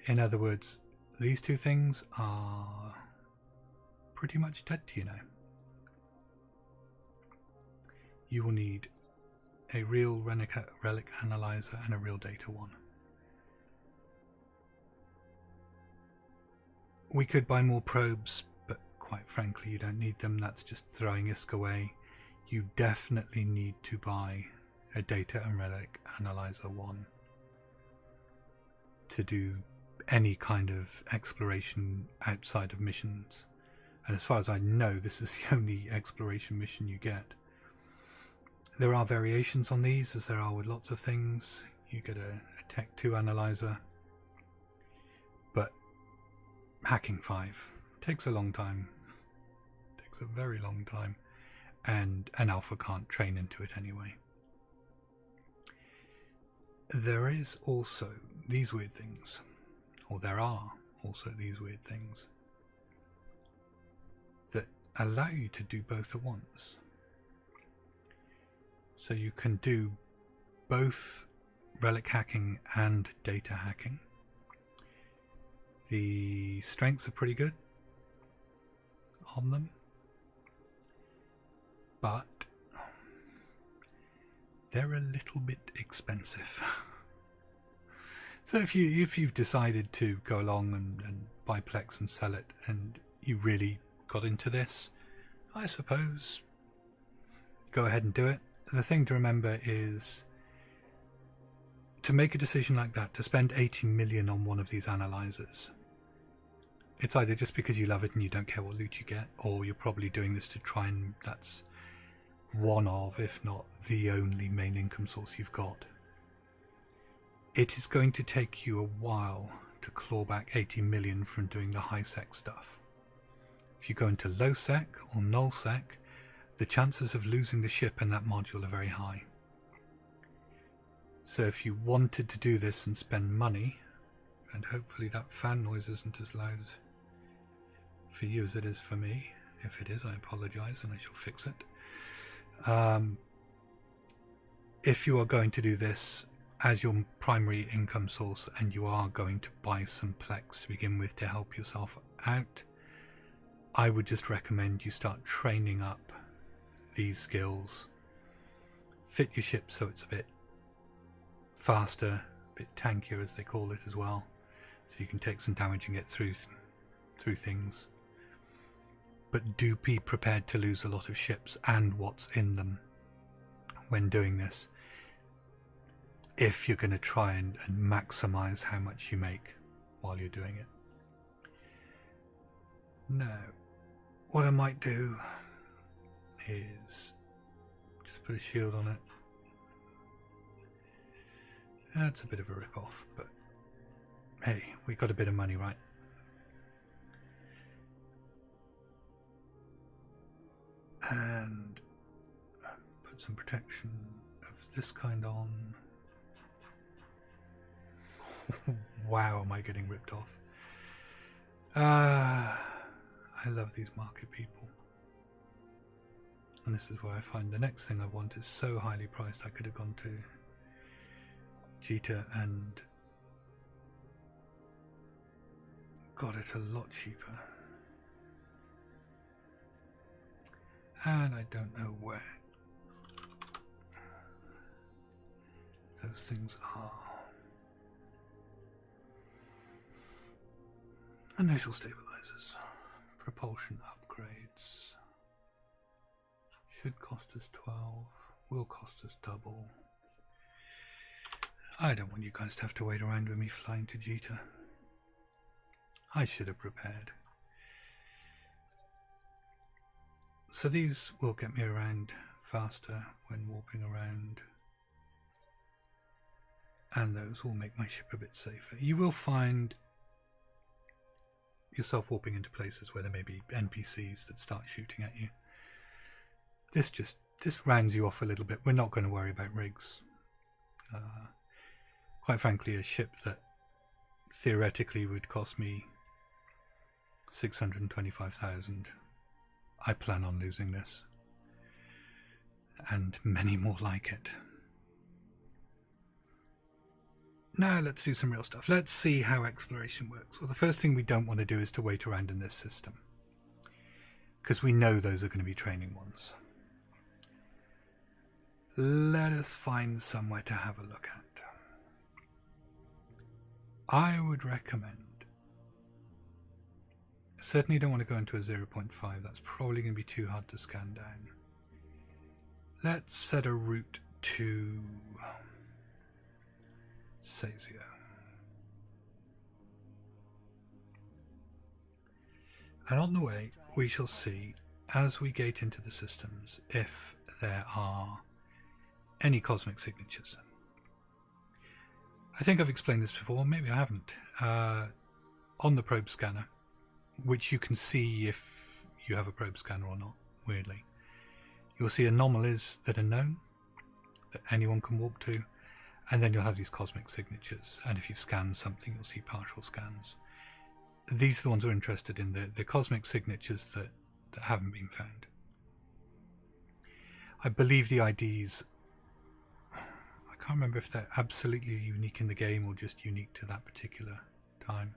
In other words, these two things are pretty much dead to you now. You will need a real relic analyzer and a real data one. We could buy more probes, but quite frankly you don't need them. That's just throwing ISK away. You definitely need to buy a data and relic analyzer one to do any kind of exploration outside of missions. And as far as I know, this is the only exploration mission you get. There are variations on these, as there are with lots of things. You get a Tech 2 analyzer, but hacking 5 takes a long time. Takes a very long time, and an alpha can't train into it anyway. There is also these weird things, or there are also these weird things that allow you to do both at once. So you can do both relic hacking and data hacking. The strengths are pretty good on them, but they're a little bit expensive. So if you've decided to go along and buy Plex and sell it, and you really got into this, I suppose go ahead and do it. The thing to remember is, to make a decision like that, to spend 80 million on one of these analyzers, it's either just because you love it and you don't care what loot you get, or you're probably doing this to try and that's one of, if not the only main income source you've got. It is going to take you a while to claw back 80 million from doing the high sec stuff. If you go into low sec or null sec, the chances of losing the ship and that module are very high. So if you wanted to do this and spend money, and hopefully that fan noise isn't as loud for you as it is for me. If it is, I apologise and I shall fix it. If you are going to do this as your primary income source, and you are going to buy some Plex to begin with to help yourself out, I would just recommend you start training up these skills. Fit your ship so it's a bit faster, a bit tankier as they call it as well, so you can take some damage and get through things. But do be prepared to lose a lot of ships and what's in them when doing this, if you're going to try and maximize how much you make while you're doing it. Now, what I might do is just put a shield on it. That's a bit of a rip-off, but hey, we got a bit of money, right? And put some protection of this kind on. Wow, am I getting ripped off? I love these market people. And this is where I find the next thing I want is so highly priced I could have gone to Jita and got it a lot cheaper. And I don't know where those things are. Initial stabilizers, propulsion upgrades, should cost us 12, will cost us double. I don't want you guys to have to wait around with me flying to Jita. I should have prepared. So these will get me around faster when warping around, and those will make my ship a bit safer. You will find yourself warping into places where there may be NPCs that start shooting at you. This rounds you off a little bit. We're not going to worry about rigs. Quite frankly, a ship that theoretically would cost me 625,000, I plan on losing this, and many more like it. Now let's do some real stuff. Let's see how exploration works. Well, the first thing we don't want to do is to wait around in this system, because we know those are going to be training ones. Let us find somewhere to have a look at. I would recommend, certainly don't want to go into a 0.5, that's probably going to be too hard to scan down. Let's set a route to Sazio. And on the way we shall see, as we gate into the systems, if there are any cosmic signatures. I think I've explained this before, maybe I haven't. On the probe scanner, which you can see if you have a probe scanner or not, weirdly, you'll see anomalies that are known, that anyone can warp to, and then you'll have these cosmic signatures, and if you've scanned something you'll see partial scans. These are the ones we're interested in, the cosmic signatures that haven't been found. I believe the IDs can't remember if they're absolutely unique in the game or just unique to that particular time.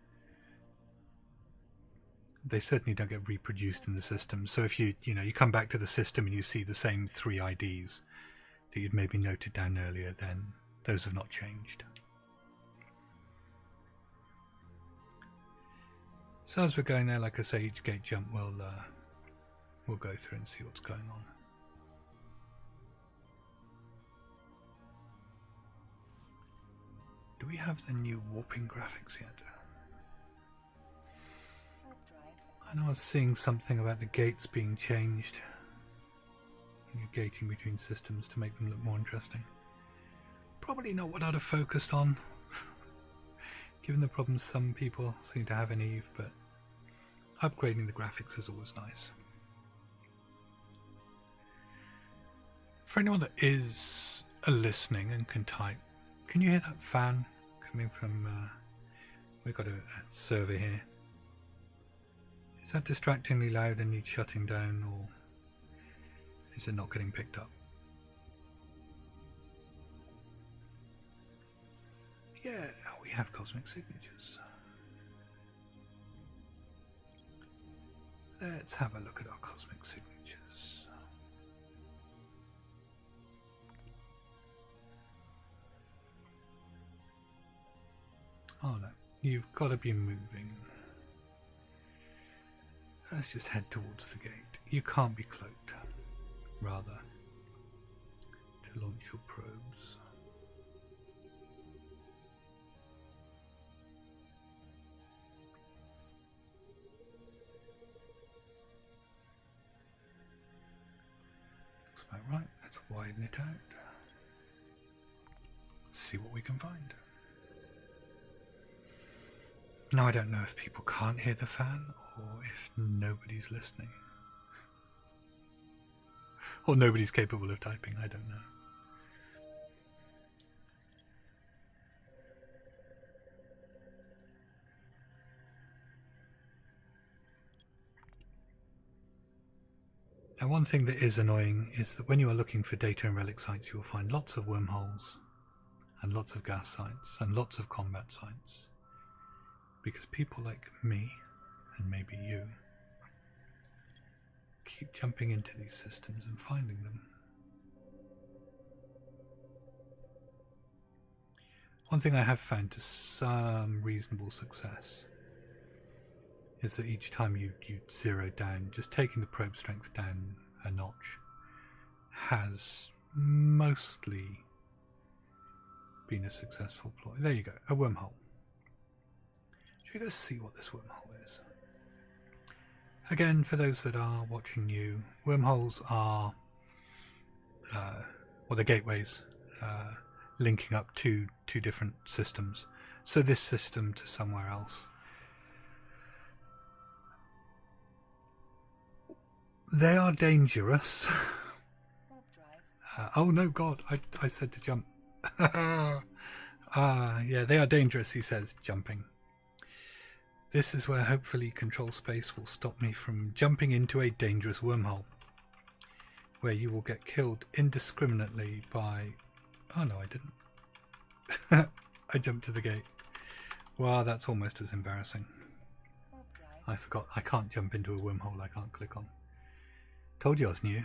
They certainly don't get reproduced in the system. So if you come back to the system and you see the same 3 IDs that you'd maybe noted down earlier, then those have not changed. So as we're going there, like I say, each gate jump we'll go through and see what's going on. Do we have the new warping graphics yet? I know I was seeing something about the gates being changed. You're gating between systems to make them look more interesting. Probably not what I'd have focused on, given the problems some people seem to have in Eve, but upgrading the graphics is always nice. For anyone that is listening and can type, can you hear that fan coming from, we've got a server here. Is that distractingly loud and needs shutting down, or is it not getting picked up? Yeah, we have cosmic signatures. Let's have a look at our cosmic signatures. Oh no, you've got to be moving. Let's just head towards the gate. You can't be cloaked, rather, to launch your probes. Looks about right. Let's widen it out. See what we can find. Now I don't know if people can't hear the fan or if nobody's listening. Or nobody's capable of typing, I don't know. Now one thing that is annoying is that when you are looking for data and relic sites, you will find lots of wormholes and lots of gas sites and lots of combat sites. Because people like me, and maybe you, keep jumping into these systems and finding them. One thing I have found to some reasonable success is that each time you zero down, just taking the probe strength down a notch has mostly been a successful ploy. There you go, a wormhole. Should we go see what this wormhole is? Again, for those that are watching new, wormholes are well, they're gateways linking up two different systems. So this system to somewhere else. They are dangerous. Oh no, God! I said to jump. Yeah, they are dangerous. He says, jumping. This is where hopefully control space will stop me from jumping into a dangerous wormhole, where you will get killed indiscriminately by... Oh no, I didn't. I jumped to the gate. Wow, that's almost as embarrassing. I forgot, I can't jump into a wormhole I can't click on. Told you I was new.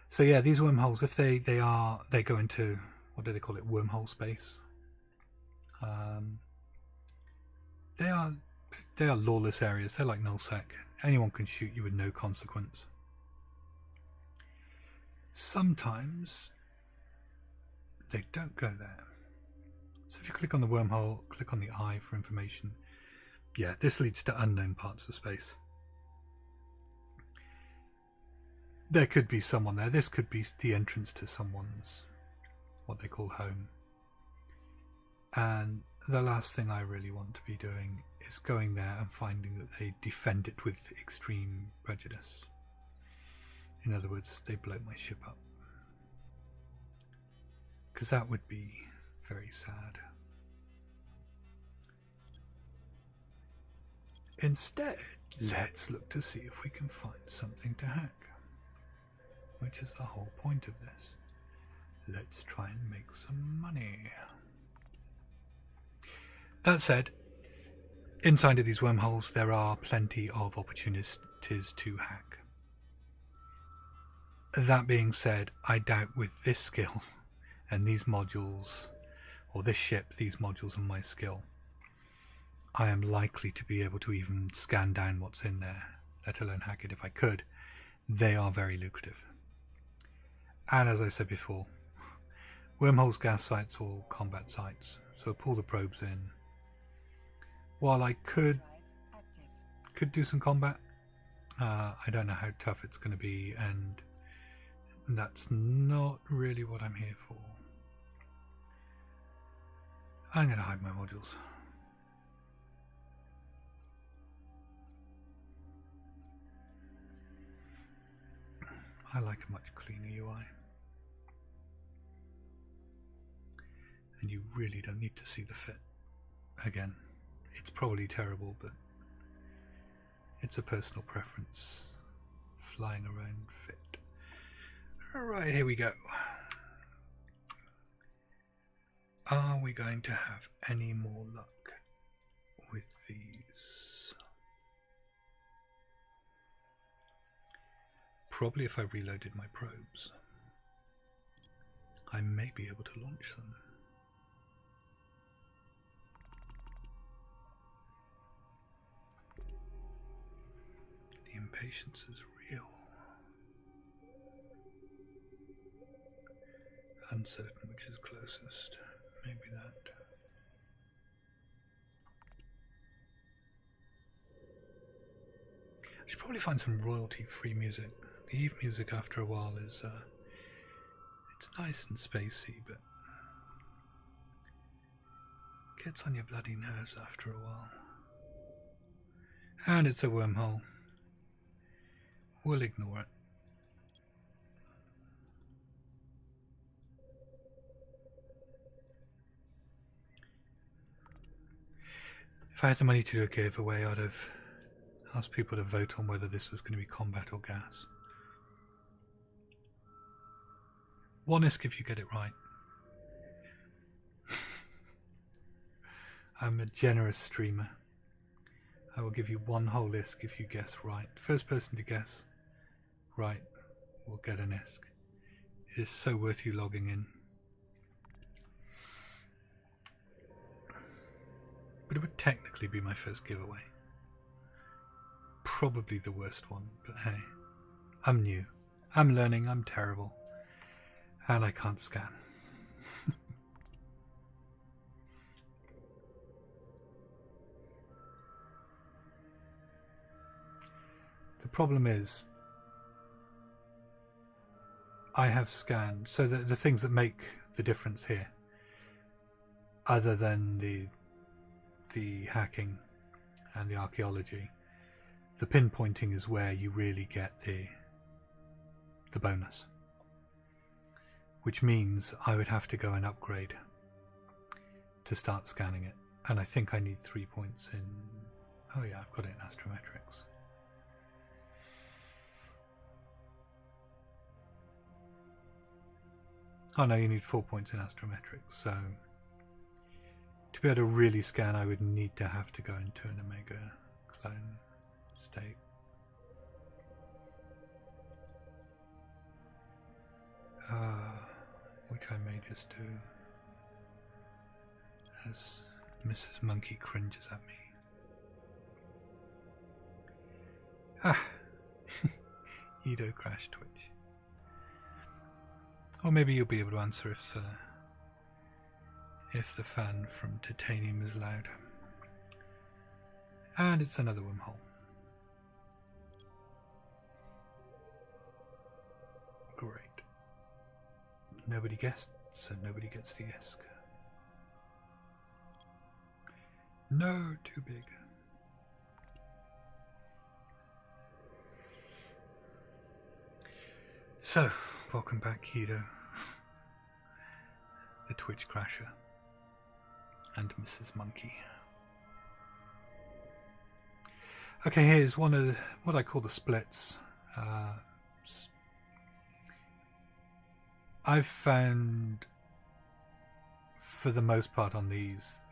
So yeah, these wormholes, if they go into, what do they call it, wormhole space. They are lawless areas. They're like nullsec. Anyone can shoot you with no consequence. Sometimes they don't go there. So if you click on the wormhole, click on the eye for information. Yeah, this leads to unknown parts of space. There could be someone there. This could be the entrance to someone's, what they call home. And the last thing I really want to be doing is going there and finding that they defend it with extreme prejudice. In other words, they blow my ship up. Because that would be very sad. Instead, let's look to see if we can find something to hack. Which is the whole point of this. Let's try and make some money. That said, inside of these wormholes there are plenty of opportunities to hack. That being said, I doubt with this skill and these modules, or this ship, these modules and my skill, I am likely to be able to even scan down what's in there, let alone hack it if I could. They are very lucrative. And as I said before, wormholes, gas sites, or combat sites. So pull the probes in. While I could do some combat, I don't know how tough it's going to be, and that's not really what I'm here for. I'm going to hide my modules. I like a much cleaner UI. And you really don't need to see the fit. Again, it's probably terrible, but it's a personal preference. Flying around fit. Alright, here we go. Are we going to have any more luck with these? Probably if I reloaded my probes, I may be able to launch them. The impatience is real. Uncertain which is closest. Maybe that. I should probably find some royalty-free music. The Eve music after a while is, it's nice and spacey, but gets on your bloody nerves after a while. And it's a wormhole. We'll ignore it. If I had the money to do a giveaway, I'd have asked people to vote on whether this was going to be combat or gas. One ISK if you get it right. I'm a generous streamer. I will give you one whole ISK if you guess right. First person to guess right will get an ISK. It is so worth you logging in. But it would technically be my first giveaway. Probably the worst one, but hey, I'm new. I'm learning, I'm terrible. And I can't scan. The problem is, I have scanned, so the things that make the difference here, other than the hacking and the archaeology, the pinpointing is where you really get the bonus. Which means I would have to go and upgrade to start scanning it. And I think I need 3 points in... Oh yeah, I've got it in astrometrics. Oh no, you need 4 points in astrometrics. So to be able to really scan, I would need to have to go into an Omega clone state. Which I may just do as Mrs. Monkey cringes at me. Ah! Edo Crash Twitch. Or maybe you'll be able to answer if the fan from Titanium is loud. And it's another wormhole. Great. Nobody guessed, so nobody gets the ISK. No, too big. So, welcome back, Edo. The Twitch Crasher. And Mrs. Monkey. Okay, here's one of what I call the splits. I've found, for the most part on these,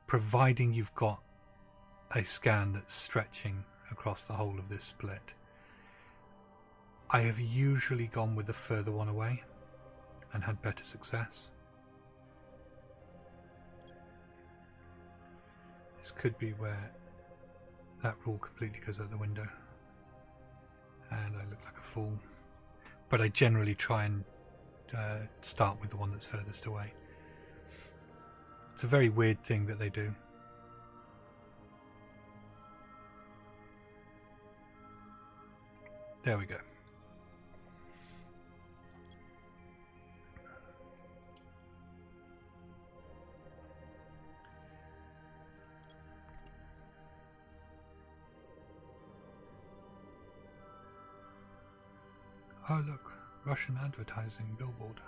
providing you've got a scan that's stretching across the whole of this split, I have usually gone with the further one away and had better success. This could be where that rule completely goes out the window and I look like a fool. But I generally try and start with the one that's furthest away. It's a very weird thing that they do. There we go. Oh look, Russian advertising billboard.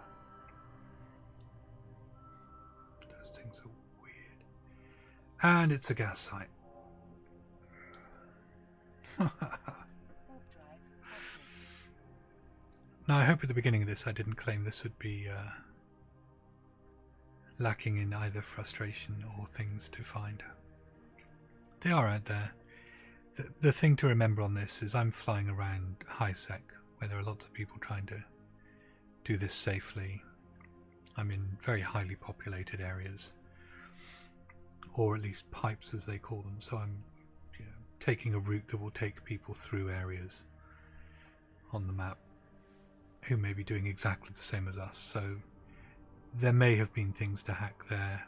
Those things are weird. And it's a gas site. Now I hope at the beginning of this I didn't claim this would be lacking in either frustration or things to find. They are out there. The thing to remember on this is I'm flying around high-sec, where there are lots of people trying to do this safely. I'm in very highly populated areas, or at least pipes as they call them, so I'm taking a route that will take people through areas on the map who may be doing exactly the same as us, so there may have been things to hack there,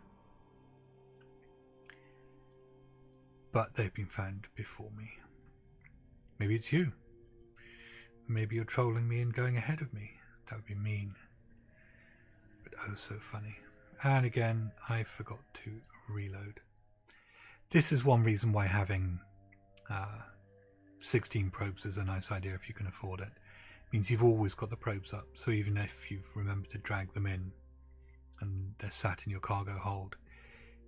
but they've been found before me. Maybe it's you. Maybe you're trolling me and going ahead of me. That would be mean, but oh so funny. And again, I forgot to reload. This is one reason why having 16 probes is a nice idea if you can afford it. Means you've always got the probes up, so even if you've remembered to drag them in and they're sat in your cargo hold,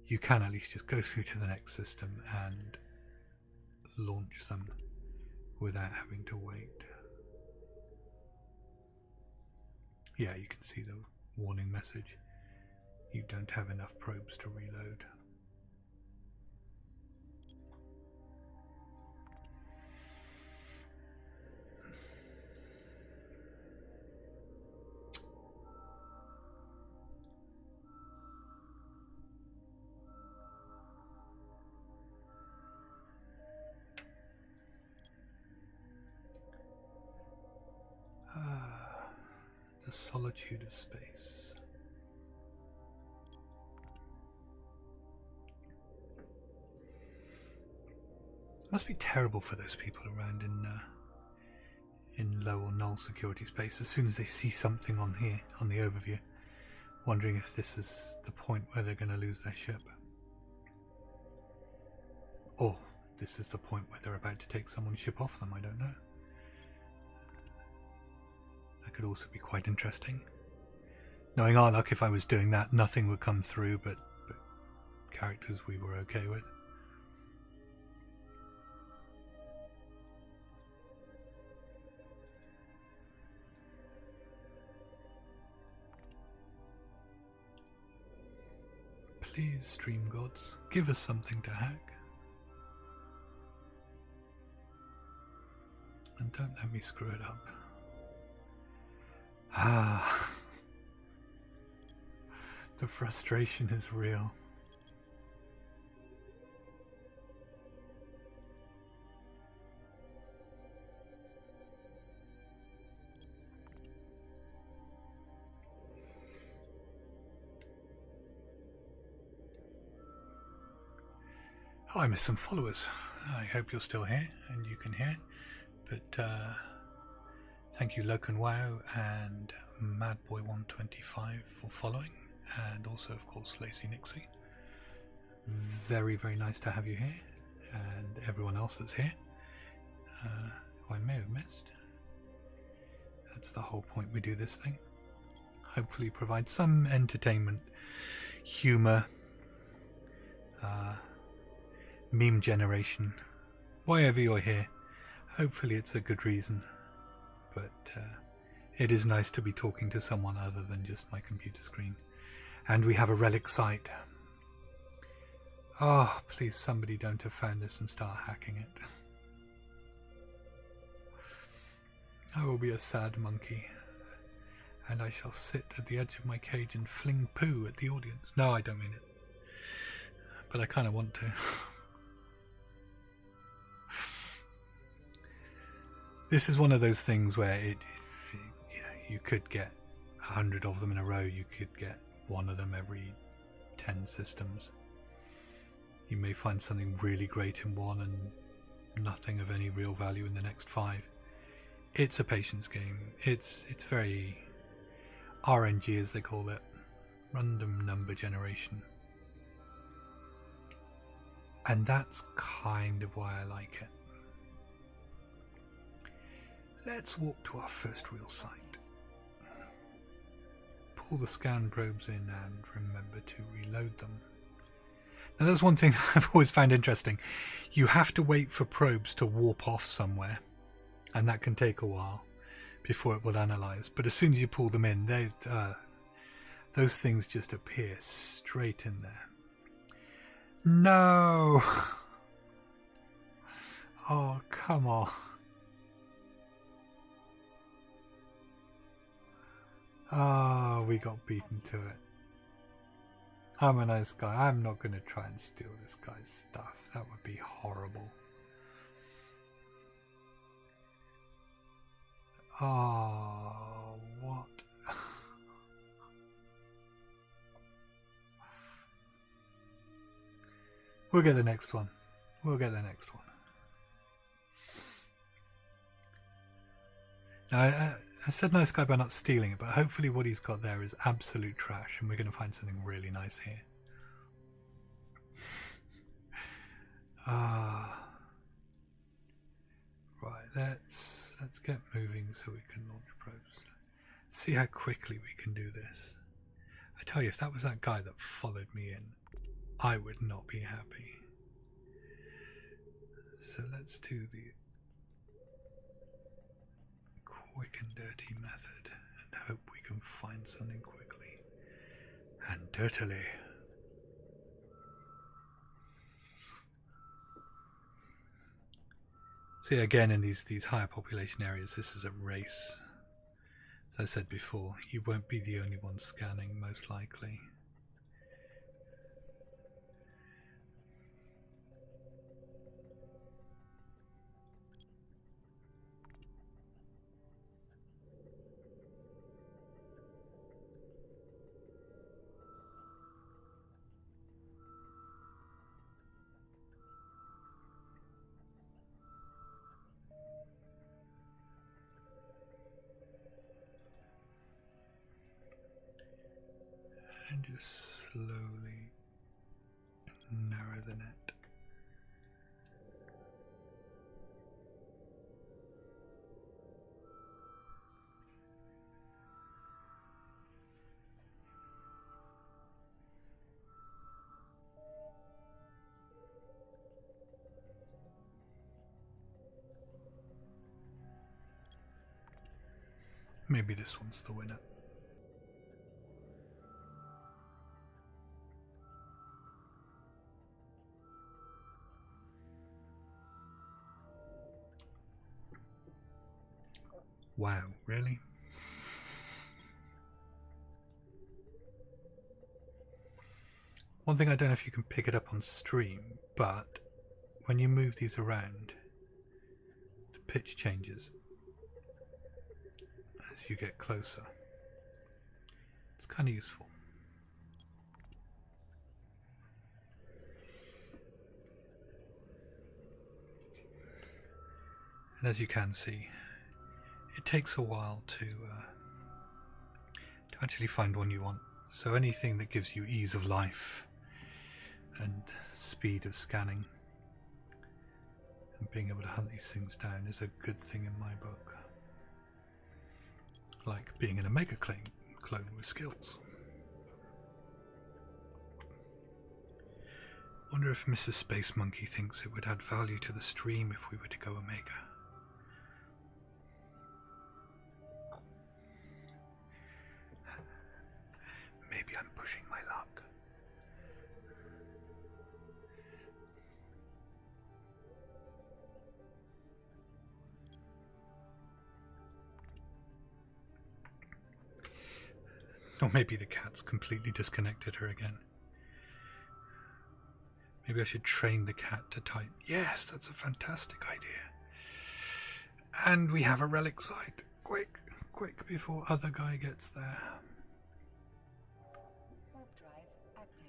you can at least just go through to the next system and launch them without having to wait. Yeah, you can see the warning message. You don't have enough probes to reload. The solitude of space. Must be terrible for those people around in low or null security space as soon as they see something on here, on the overview, wondering if this is the point where they're going to lose their ship. Or this is the point where they're about to take someone's ship off them, I don't know. That could also be quite interesting. Knowing our luck, if I was doing that, nothing would come through but characters we were okay with. Please, stream gods, give us something to hack. And don't let me screw it up. Ah, the frustration is real. Oh, I missed some followers. I hope you're still here and you can hear. But thank you LokenWow and Madboy125 for following, and also of course Lacey Nixie. Very, very nice to have you here, and everyone else that's here, who I may have missed. That's the whole point we do this thing. Hopefully provide some entertainment, humour, meme generation, why ever you're here. Hopefully it's a good reason, but It is nice to be talking to someone other than just my computer screen. And we have a relic site. Oh, please somebody don't have found this and start hacking it. I will be a sad monkey. And I shall sit at the edge of my cage and fling poo at the audience. No, I don't mean it. But I kind of want to. This is one of those things where you could get 100 of them in a row. You could get one of them every 10 systems. You may find something really great in one and nothing of any real value in the next 5. It's a patience game. It's very RNG, as they call it, random number generation. And that's kind of why I like it. Let's walk to our first real site. Pull the scan probes in and remember to reload them. Now that's one thing I've always found interesting. You have to wait for probes to warp off somewhere, and that can take a while before it will analyze. But as soon as you pull them in, those things just appear straight in there. No! Oh, come on. Oh, we got beaten to it. I'm a nice guy. I'm not going to try and steal this guy's stuff. That would be horrible. Oh, what? We'll get the next one. We'll get the next one. Now, I said nice guy by not stealing it, but hopefully what he's got there is absolute trash, and we're going to find something really nice here. Right, let's get moving so we can launch probes. See how quickly we can do this. I tell you, if that was that guy that followed me in, I would not be happy. So let's do the quick and dirty method and hope we can find something quickly and dirtily. See, again, in these higher population areas, this is a race. As I said before, you won't be the only one scanning, most likely. And just slowly narrow the net. Maybe this one's the winner. Wow, really? One thing, I don't know if you can pick it up on stream, but when you move these around, the pitch changes as you get closer. It's kind of useful. And as you can see, it takes a while to actually find one you want. So anything that gives you ease of life and speed of scanning and being able to hunt these things down is a good thing in my book. Like being in a mega clone with skills. Wonder if Mrs. Space Monkey thinks it would add value to the stream if we were to go Omega. Or maybe the cat's completely disconnected her again. Maybe I should train the cat to type. Yes, that's a fantastic idea. And we have a relic site. Quick, quick, before other guy gets there. Warp drive active.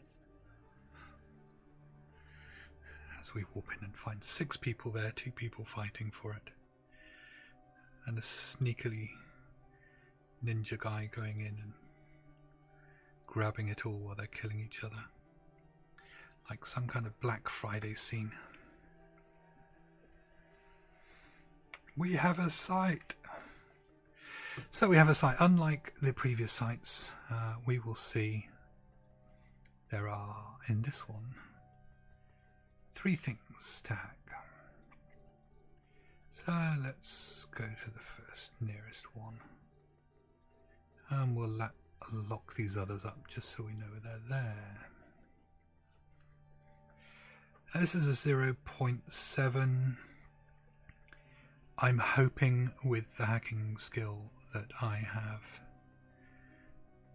As we warp in and find 6 people there, 2 people fighting for it. And a sneakily ninja guy going in and grabbing it all while they're killing each other. Like some kind of Black Friday scene. We have a site. So we have a site. Unlike the previous sites, we will see there are, in this one, 3 things to hack. So let's go to the first nearest one. And we'll lock these others up just so we know they're there. This is a 0.7. I'm hoping with the hacking skill that I have,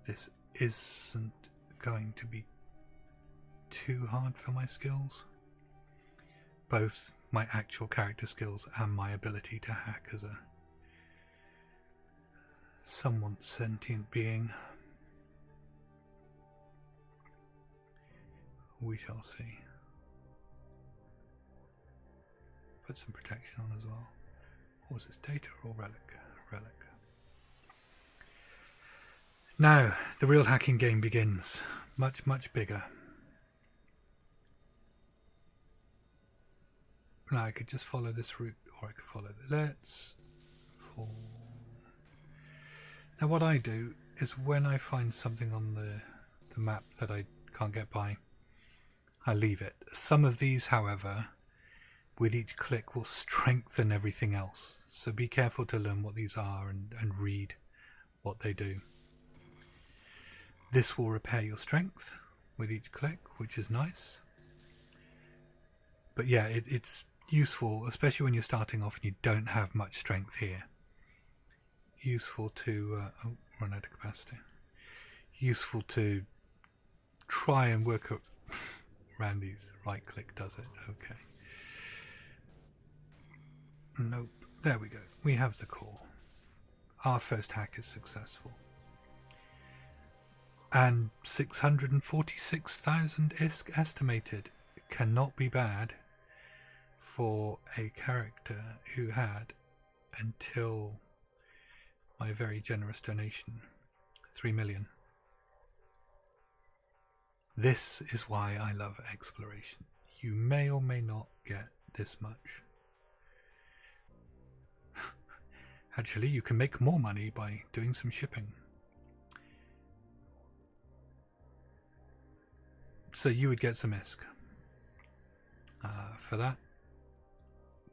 this isn't going to be too hard for my skills. Both my actual character skills and my ability to hack as a somewhat sentient being. We shall see. Put some protection on as well. What was this, data or relic? Relic. Now, the real hacking game begins. Much, much bigger. Now, I could just follow this route, or I could follow the... Let's... fall. Now, what I do is when I find something on the map that I can't get by, I leave it. Some of these, however, with each click will strengthen everything else. So be careful to learn what these are and read what they do. This will repair your strength with each click, which is nice. But yeah, it's useful, especially when you're starting off and you don't have much strength here. Useful to... run out of capacity. Useful to try and work around these. Right click does it. Okay. Nope. There we go. We have the core. Our first hack is successful. And 646,000 ISK estimated. Cannot be bad for a character who had, until my very generous donation, 3 million. This is why I love exploration. You may or may not get this much. Actually, you can make more money by doing some shipping. So you would get some ISK for that,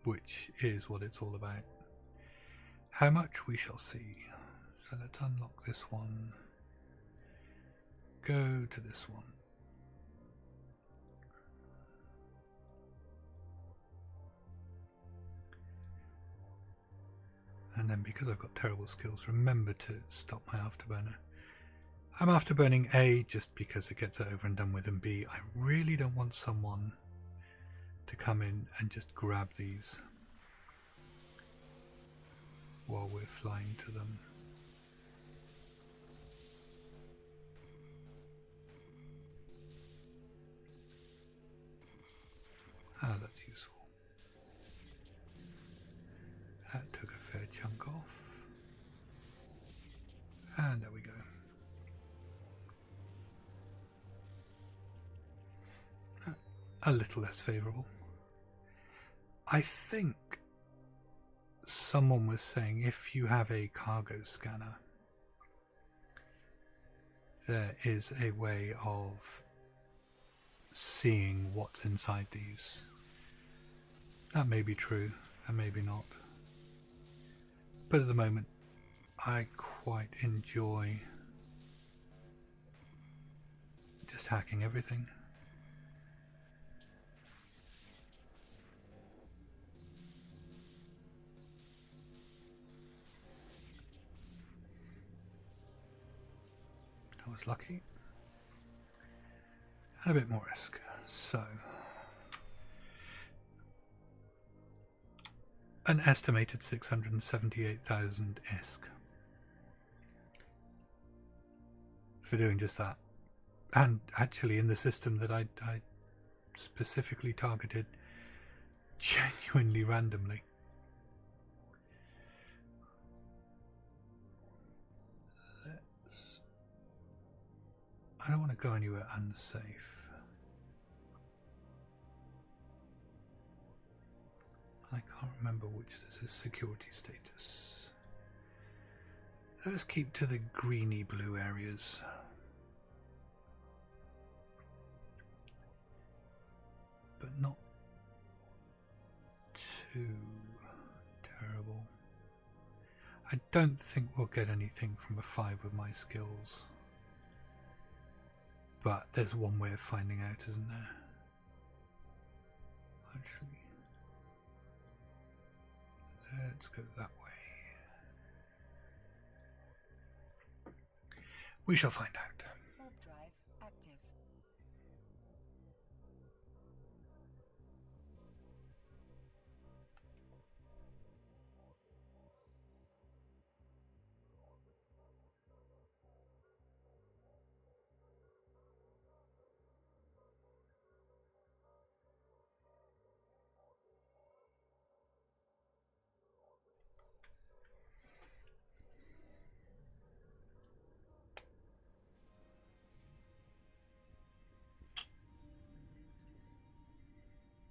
which is what it's all about. How much we shall see. So let's unlock this one. Go to this one. And then because I've got terrible skills, remember to stop my afterburner. I'm afterburning A just because it gets it over and done with, and B, I really don't want someone to come in and just grab these while we're flying to them. Ah, that's useful. That took a fair chunk off. And there we go. A little less favourable. I think someone was saying if you have a cargo scanner, there is a way of seeing what's inside these. That may be true, and maybe not. But at the moment, I quite enjoy just hacking everything. was lucky. And a bit more risk. So, an estimated 678,000 ISK for doing just that. And actually in the system that I specifically targeted genuinely randomly. I don't want to go anywhere unsafe. I can't remember which this is security status. Let's keep to the greeny blue areas. But not too terrible. I don't think we'll get anything from a 5 with my skills. But there's one way of finding out, isn't there? Actually, let's go that way. We shall find out. Warp drive active.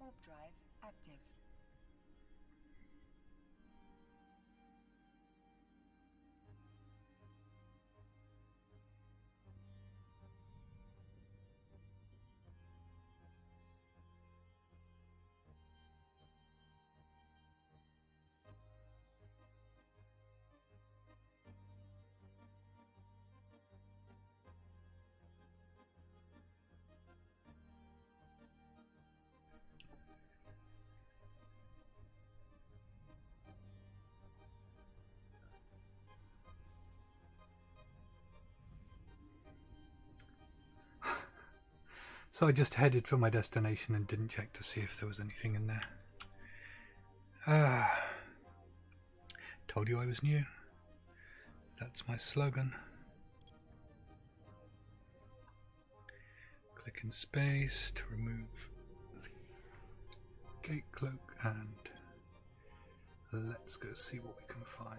Warp drive active. So I just headed for my destination and didn't check to see if there was anything in there. Told you I was new. That's my slogan. Click in space to remove the gate cloak and let's go see what we can find.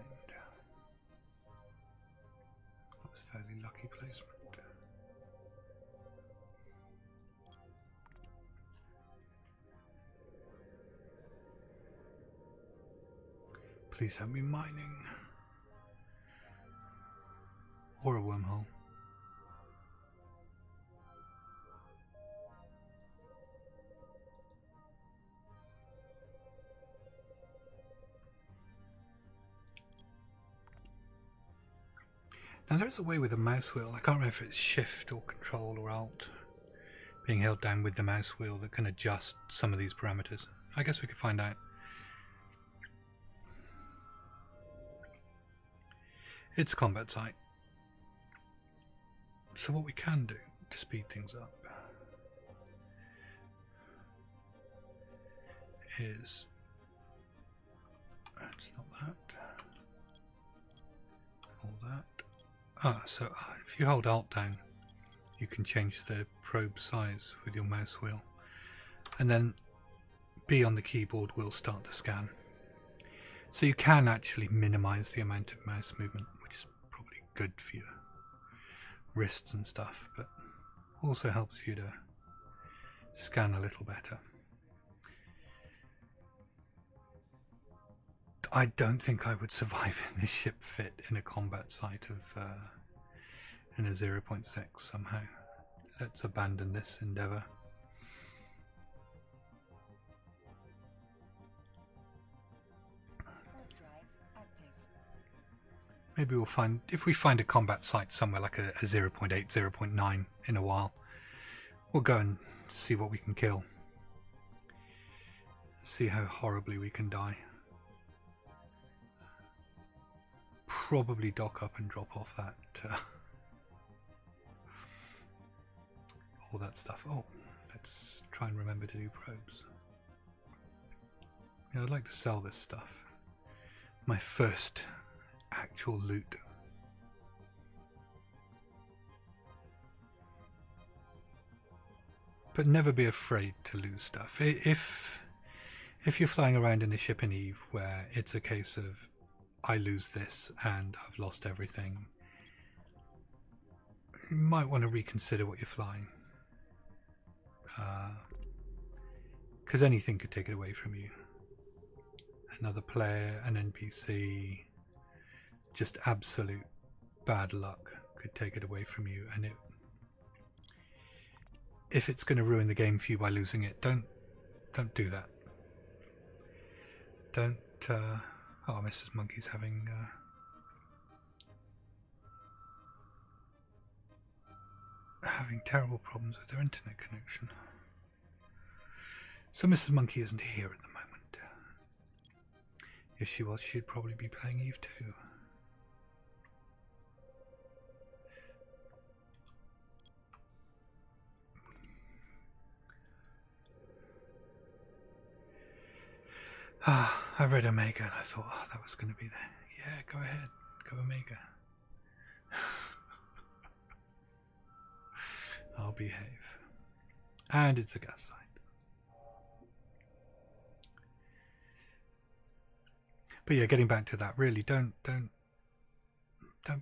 That was fairly lucky placement. Please have me mining. Or a wormhole. Now there's a way with a mouse wheel, I can't remember if it's shift or control or alt, being held down with the mouse wheel that can adjust some of these parameters. I guess we could find out. It's a combat site. So what we can do to speed things up is, it's not that, all that. So if you hold Alt down, you can change the probe size with your mouse wheel, and then B on the keyboard will start the scan. So you can actually minimize the amount of mouse movement, which is probably good for your wrists and stuff, but also helps you to scan a little better. I don't think I would survive in this ship fit in a combat site of in a 0.6 somehow. Let's abandon this endeavor. Maybe we'll find, if we find a combat site somewhere like a 0.8, 0.9 in a while, we'll go and see what we can kill. See how horribly we can die. Probably dock up and drop off that all that stuff. Oh, let's try and remember to do probes. Yeah, I'd like to sell this stuff. My first actual loot. But never be afraid to lose stuff. If you're flying around in a ship in Eve where it's a case of I lose this and I've lost everything, you might want to reconsider what you're flying. Because anything could take it away from you. Another player, an NPC, just absolute bad luck could take it away from you, and if it's going to ruin the game for you by losing it, don't do that. Don't. Oh, Mrs. Monkey's having terrible problems with her internet connection. So Mrs. Monkey isn't here at the moment. If she was, she'd probably be playing Eve too. I read Omega and I thought, oh, that was going to be there. Yeah, go ahead. Go Omega. I'll behave. And it's a gas site. But yeah, getting back to that, really don't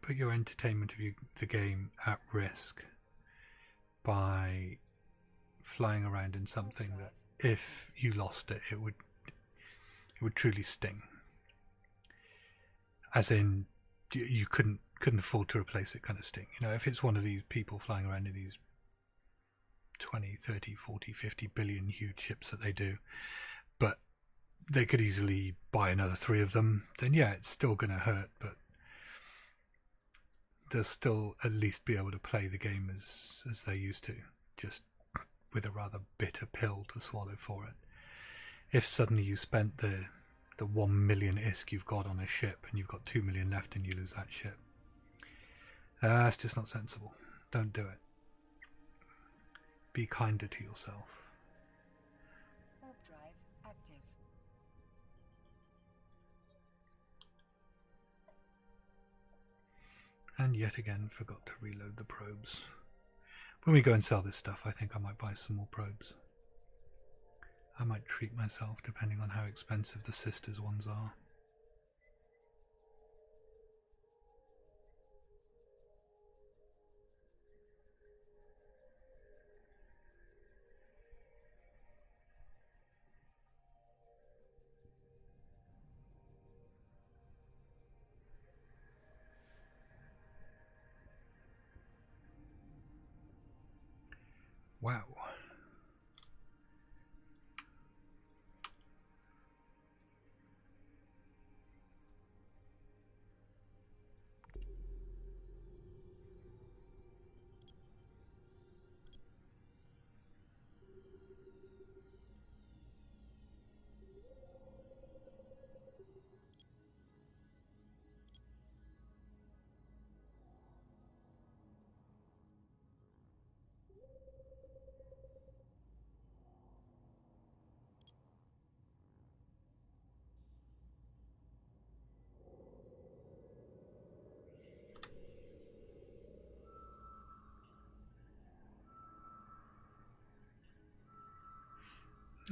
put your entertainment of the game at risk by flying around in something that if you lost it, it would truly sting. As in, you couldn't afford to replace it kind of sting. You know, if it's one of these people flying around in these 20, 30, 40, 50 billion huge ships that they do, but they could easily buy another 3 of them, then yeah, it's still going to hurt, but they'll still at least be able to play the game as they used to, just with a rather bitter pill to swallow for it. If suddenly you spent the 1 million ISK you've got on a ship and you've got 2 million left and you lose that ship, that's just not sensible. Don't do it. Be kinder to yourself. Warp drive active. And yet again forgot to reload the probes. When we go and sell this stuff, I think I might buy some more probes. I might treat myself depending on how expensive the sisters ones are. Wow.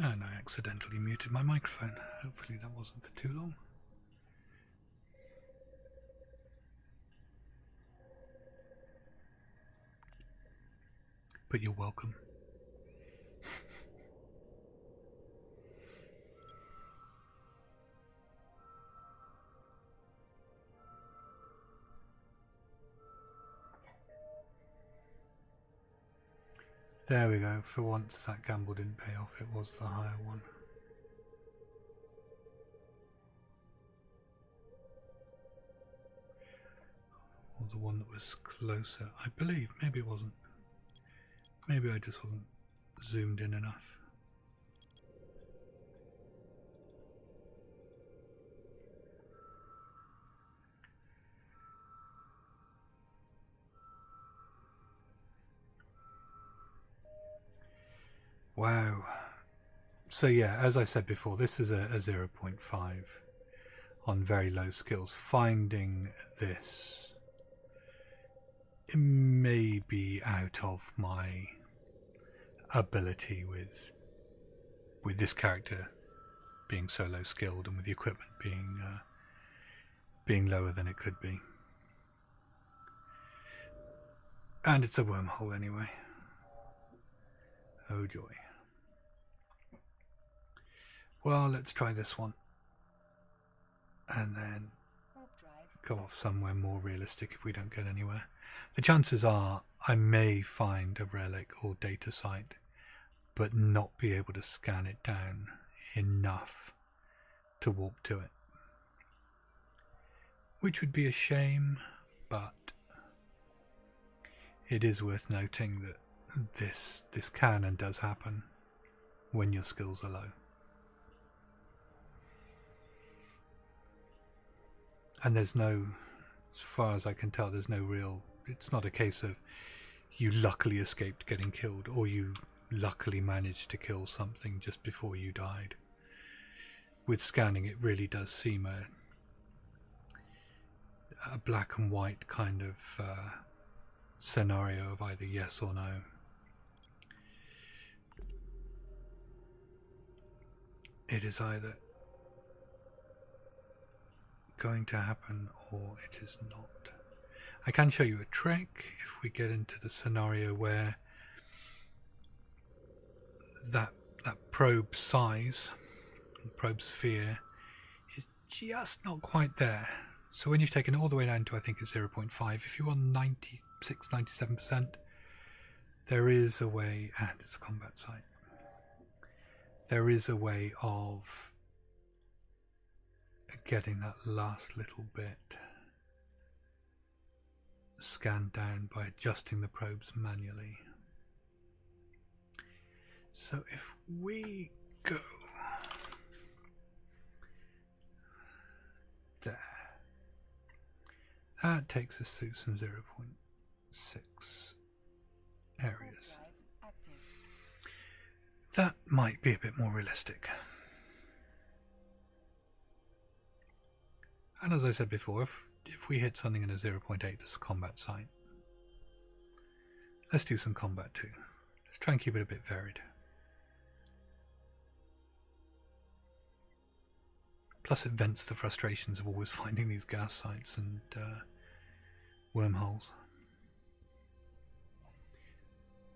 And I accidentally muted my microphone. Hopefully that wasn't for too long. But you're welcome. There we go. For once that gamble didn't pay off. It was the higher one. Or the one that was closer. I believe. Maybe it wasn't. Maybe I just wasn't zoomed in enough. Wow. So yeah, as I said before, this is a 0.5 on very low skills. Finding this, it may be out of my ability with this character being so low skilled and with the equipment being lower than it could be. And it's a wormhole anyway. Oh joy. Well, let's try this one. And then go off somewhere more realistic if we don't get anywhere. The chances are I may find a relic or data site, but not be able to scan it down enough to warp to it. Which would be a shame, but it is worth noting that this can and does happen when your skills are low. And there's no, as far as I can tell, there's no real, it's not a case of you luckily escaped getting killed or you luckily managed to kill something just before you died. With scanning, it really does seem a black and white kind of scenario of either yes or no. It is either going to happen or it is not. I can show you a trick if we get into the scenario where that probe size, probe sphere, is just not quite there. So when you've taken it all the way down to, I think it's 0.5, if you're on 96, 97%, there is a way, and it's a combat site, there is a way of getting that last little bit scanned down by adjusting the probes manually. So if we go there, that takes us through some 0.6 areas. That might be a bit more realistic. And as I said before, if we hit something in a 0.8 that's a combat site, let's do some combat too. Let's try and keep it a bit varied. Plus it vents the frustrations of always finding these gas sites and wormholes.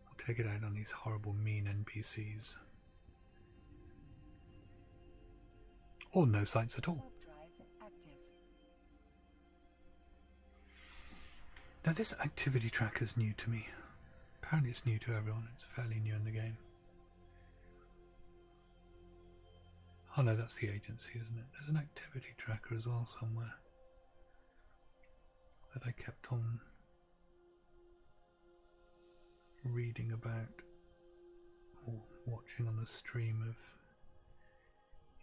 I'll take it out on these horrible mean NPCs. Or no sites at all. Now this activity tracker is new to me. Apparently it's new to everyone, it's fairly new in the game. Oh no, that's the agency, isn't it? There's an activity tracker as well somewhere that I kept on reading about or watching on the stream of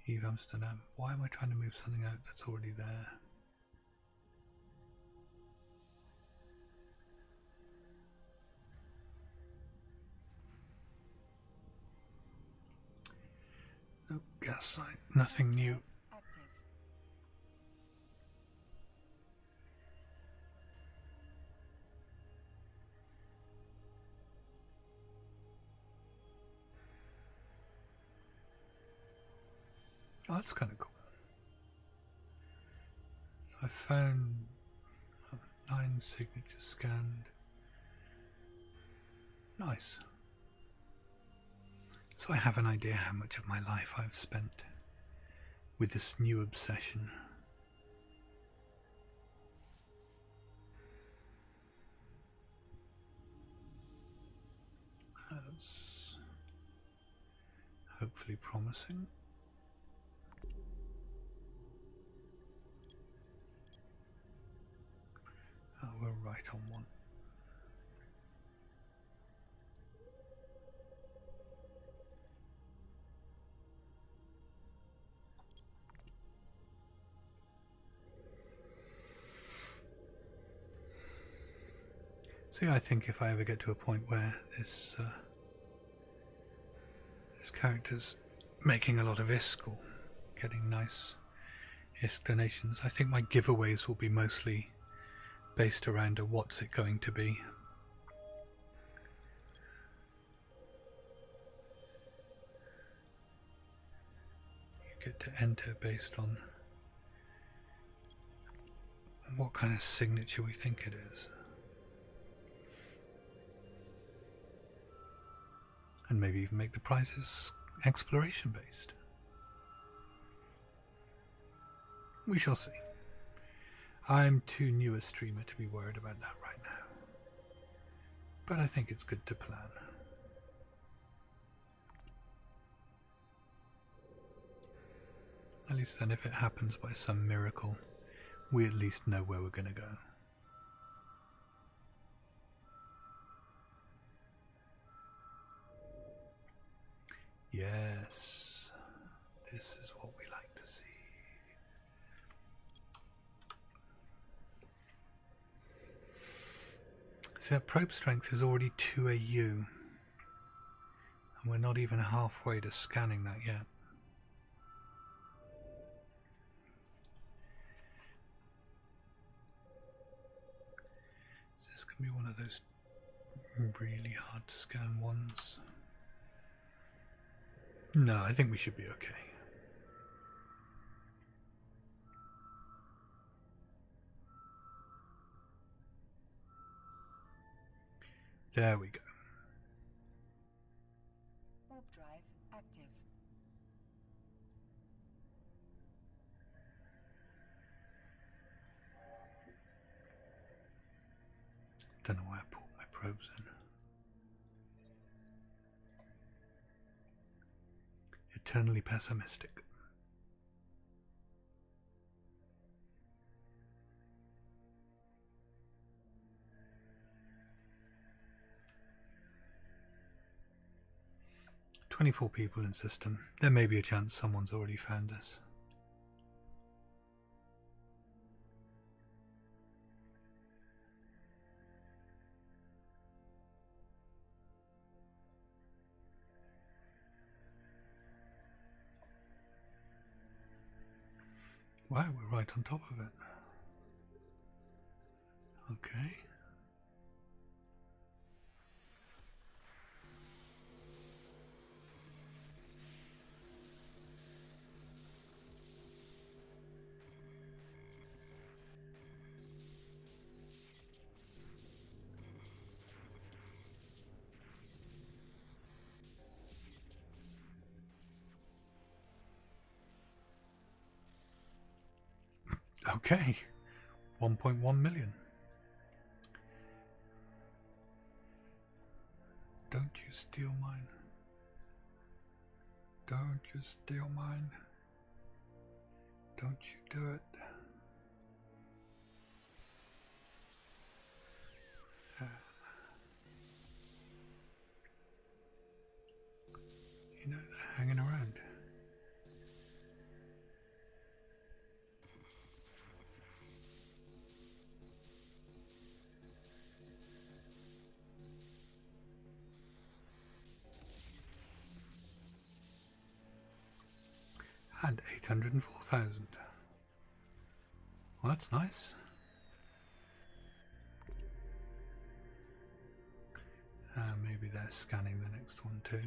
Eve Amsterdam. Why am I trying to move something out that's already there? No gas site, nothing new. Oh, that's kind of cool. So I found 9 signatures scanned. Nice. So I have an idea how much of my life I've spent with this new obsession. That's hopefully promising. Oh, we're right on one. See, I think if I ever get to a point where this characters making a lot of ISK or getting nice ISK donations. I think my giveaways will be mostly based around a what's it going to be. You get to enter based on what kind of signature we think it is. And maybe even make the prizes exploration based. We shall see. I'm too new a streamer to be worried about that right now. But I think it's good to plan. At least then if it happens by some miracle, we at least know where we're going to go. Yes, this is what we like to see. So that probe strength is already 2 AU, and we're not even halfway to scanning that yet. Is this going to be one of those really hard to scan ones? No, I think we should be okay. There we go. Warp drive active. Don't know why I pulled my probes in. Eternally pessimistic. "24 people in system. There may be a chance someone's already found us." Wow, we're right on top of it. Okay. Okay. 1.1 million. Don't you steal mine. Don't you steal mine. Don't you do it. You know, they're hanging around. And 804,000. Well, that's nice. Maybe they're scanning the next one too.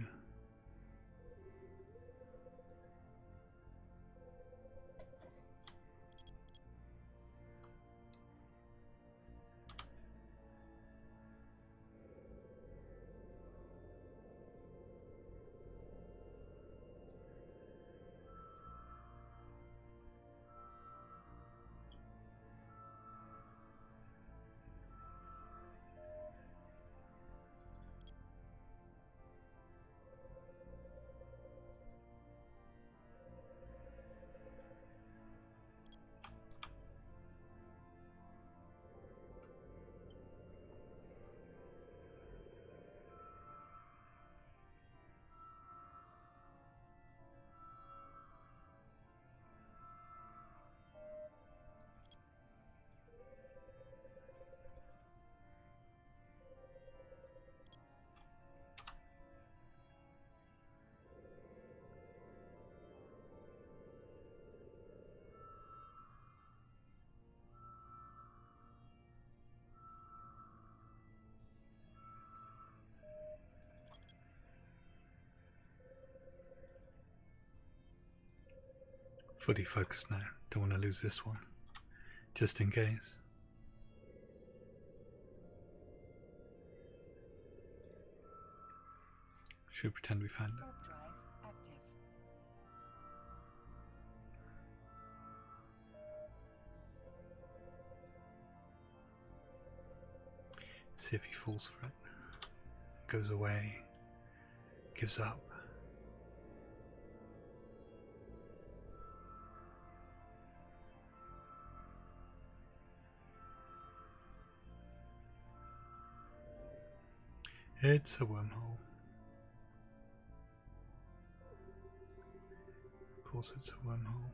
Fully focused now. Don't want to lose this one. Just in case. Should pretend we found it. Warp drive active. See if he falls for it. Goes away. Gives up. It's a wormhole. Of course it's a wormhole.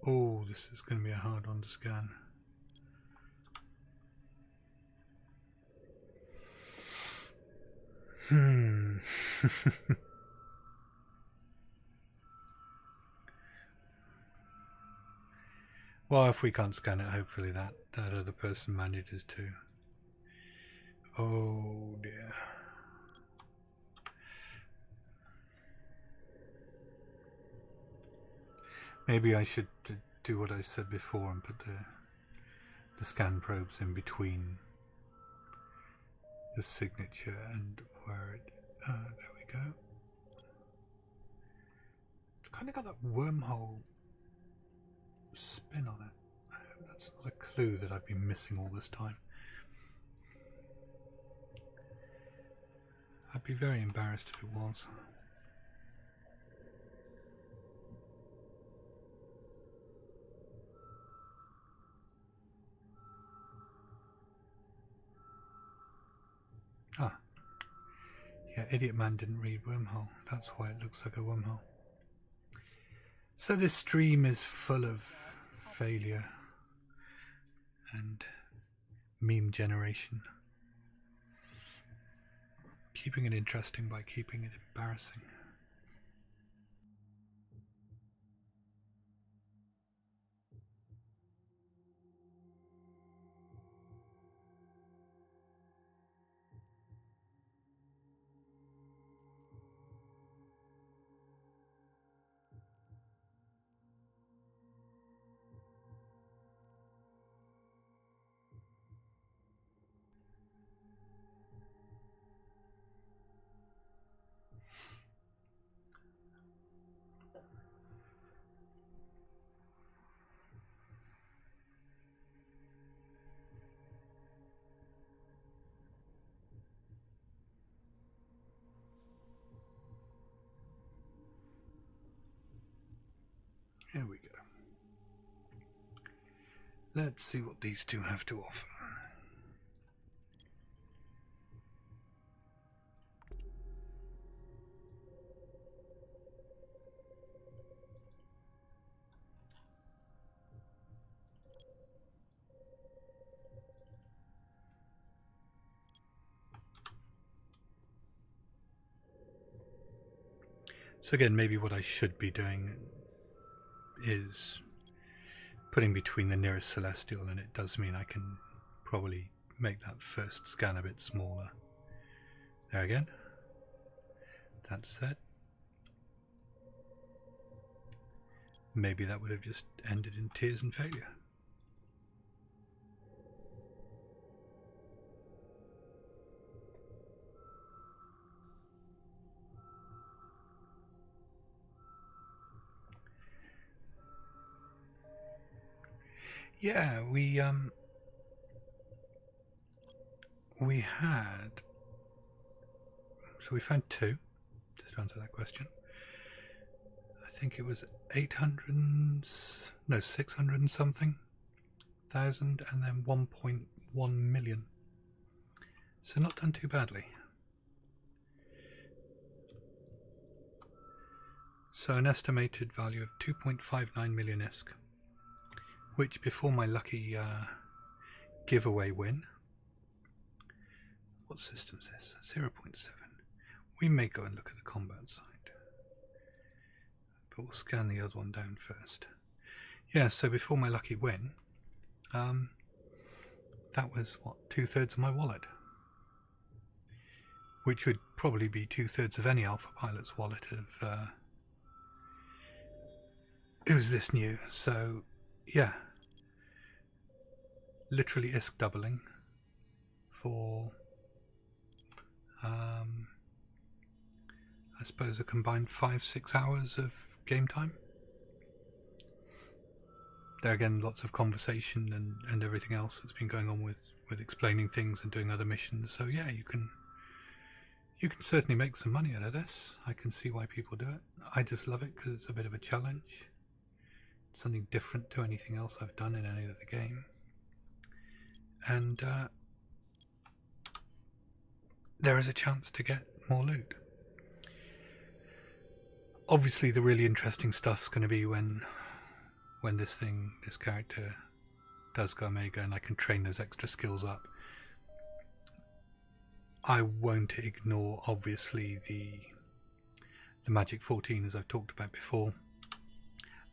Oh, this is going to be a hard one to scan. Well, if we can't scan it, hopefully that other person manages to. Oh dear. Maybe I should do what I said before and put the scan probes in between the signature and where it. There we go. It's kind of got that wormhole spin on it. I hope that's not a clue that I've been missing all this time. I'd be very embarrassed if it was. Ah. Yeah, Idiot Man didn't read wormhole. That's why it looks like a wormhole. So this stream is full of failure and meme generation. Keeping it interesting by keeping it embarrassing. Here we go. Let's see what these two have to offer. So again, maybe what I should be doing is putting between the nearest celestial, and it does mean I can probably make that first scan a bit smaller. There again. That's set. Maybe that would have just ended in tears and failure. Yeah, we had, so we found two, just to answer that question. I think it was 800, no, 600 and something thousand, and then 1.1 million. So not done too badly. So an estimated value of 2.59 million ISK, which before my lucky giveaway win, what system is this? 0.7. We may go and look at the combat side, but we'll scan the other one down first. Yeah, so before my lucky win, that was what, 2/3 of my wallet, which would probably be 2/3 of any Alpha Pilot's wallet of it was this new. So yeah, literally ISK doubling for I suppose a combined 5-6 hours of game time. There again, lots of conversation and everything else that's been going on with explaining things and doing other missions. So yeah, you can certainly make some money out of this. I can see why people do it. I just love it because it's a bit of a challenge. It's something different to anything else I've done in any other game. And there is a chance to get more loot. Obviously the really interesting stuff's going to be when this character does go Omega and I can train those extra skills up. I won't ignore obviously the Magic 14 as I've talked about before.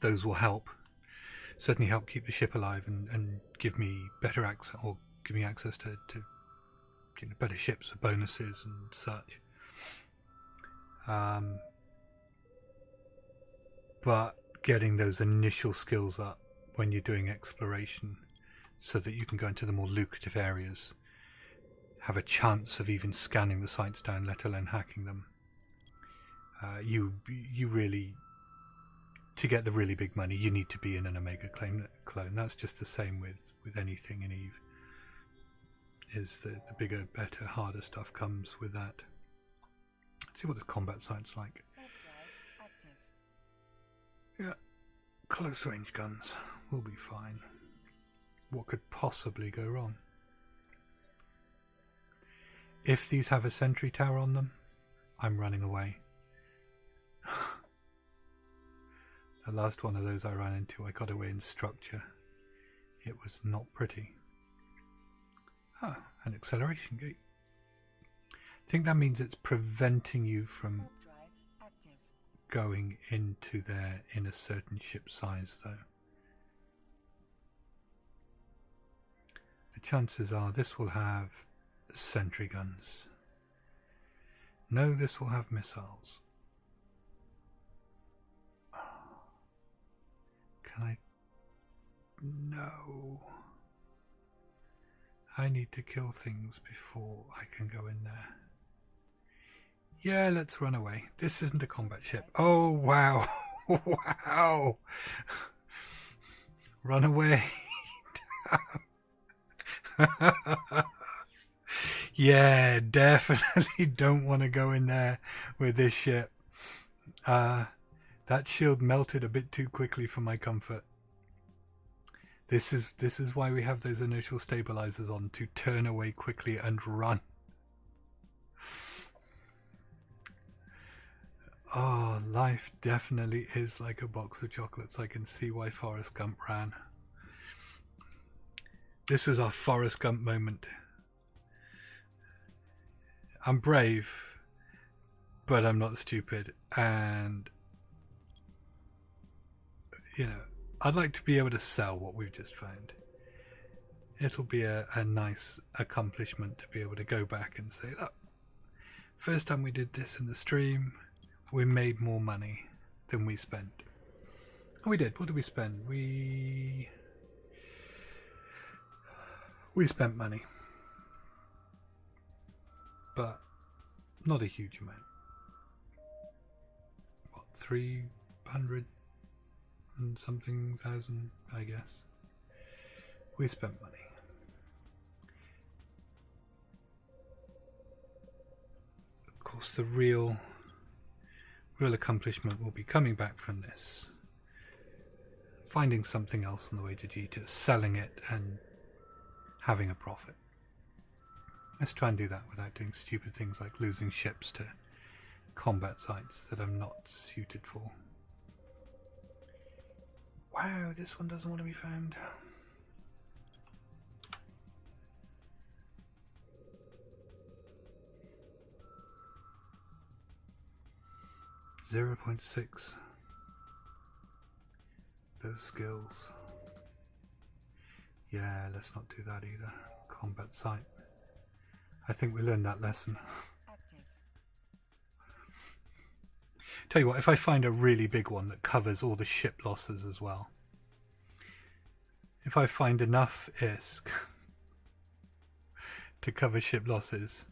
Those will help, certainly help keep the ship alive and give me better access, or give me access to you know, better ships with bonuses and such. But getting those initial skills up when you're doing exploration so that you can go into the more lucrative areas, have a chance of even scanning the sites down, let alone hacking them. You really, to get the really big money, you need to be in an Omega clone. That's just the same with anything in EVE. Is the bigger, better, harder stuff comes with that. Let's see what the combat site's like. Yeah, close range guns will be fine. What could possibly go wrong? If these have a sentry tower on them, I'm running away. The last one of those I ran into, I got away in structure. It was not pretty. Ah, an acceleration gate. I think that means it's preventing you from going into there in a certain ship size, though. The chances are this will have sentry guns. No, this will have missiles. Can I? No. I need to kill things before I can go in there. Yeah, let's run away. This isn't a combat ship. Oh, wow. Wow. Run away. Yeah, definitely don't want to go in there with this ship. That shield melted a bit too quickly for my comfort. This is why we have those inertial stabilizers on, to turn away quickly and run. Oh, life definitely is like a box of chocolates. I can see why Forrest Gump ran. This was our Forrest Gump moment. I'm brave, but I'm not stupid, and you know, I'd like to be able to sell what we've just found. It'll be a nice accomplishment to be able to go back and say, look, first time we did this in the stream, we made more money than we spent. And we did. What did we spend? We spent money, but not a huge amount. What, 300 and something thousand, I guess. We spent money. Of course, the real accomplishment will be coming back from this, finding something else on the way to Jita, selling it and having a profit. Let's try and do that without doing stupid things like losing ships to combat sites that I'm not suited for. Wow, this one doesn't want to be found. .6. Those skills. Yeah, let's not do that either. Combat site. I think we learned that lesson. Active. Tell you what, if I find a really big one that covers all the ship losses as well. If I find enough ISK to cover ship losses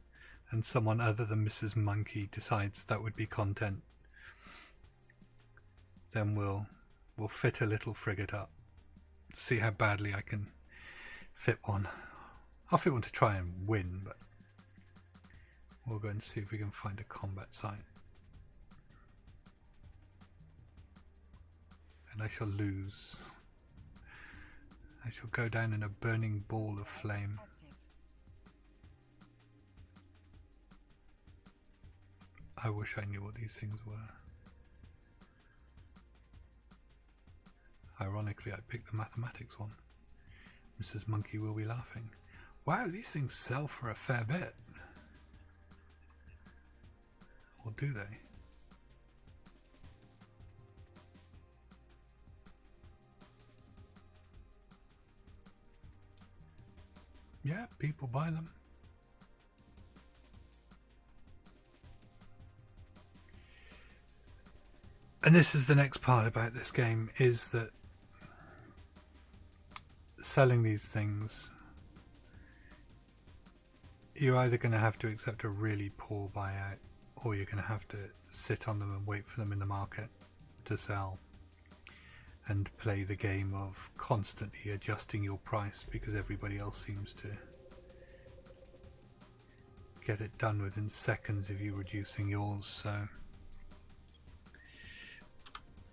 and someone other than Mrs. Monkey decides that would be content, then we'll fit a little frigate up. See how badly I can fit one. I'll fit one to try and win, but we'll go and see if we can find a combat site. And I shall lose. I shall go down in a burning ball of flame. Active. I wish I knew what these things were. Ironically, I picked the mathematics one. Mrs. Monkey will be laughing. Wow, these things sell for a fair bit. Or do they? Yeah, people buy them. And this is the next part about this game, is that selling these things, you're either going to have to accept a really poor buyout, or you're going to have to sit on them and wait for them in the market to sell, and play the game of constantly adjusting your price because everybody else seems to get it done within seconds of you reducing yours. So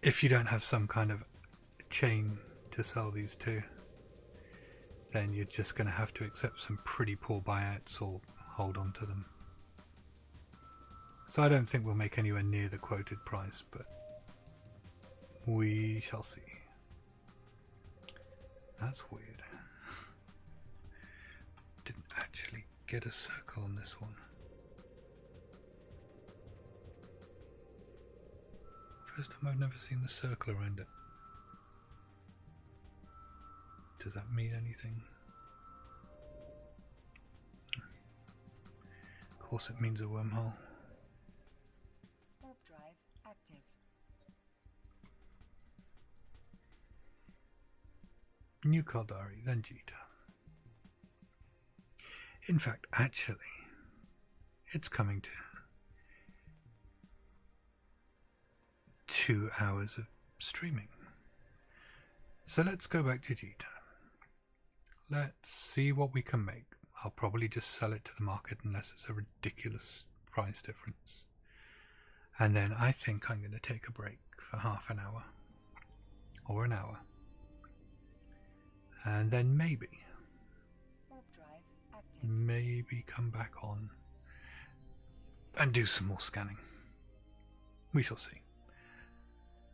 if you don't have some kind of chain to sell these to, then you're just going to have to accept some pretty poor buyouts or hold on to them. So I don't think we'll make anywhere near the quoted price, but we shall see. That's weird. Didn't actually get a circle on this one. First time I've never seen the circle around it. Does that mean anything? Of course it means a wormhole. Warp drive active. New Caldari, then Jita. In fact, actually, it's coming to 2 hours of streaming. So let's go back to Jita. Let's see what we can make. I'll probably just sell it to the market unless it's a ridiculous price difference. And then I think I'm going to take a break for half an hour or an hour. And then maybe come back on and do some more scanning. We shall see.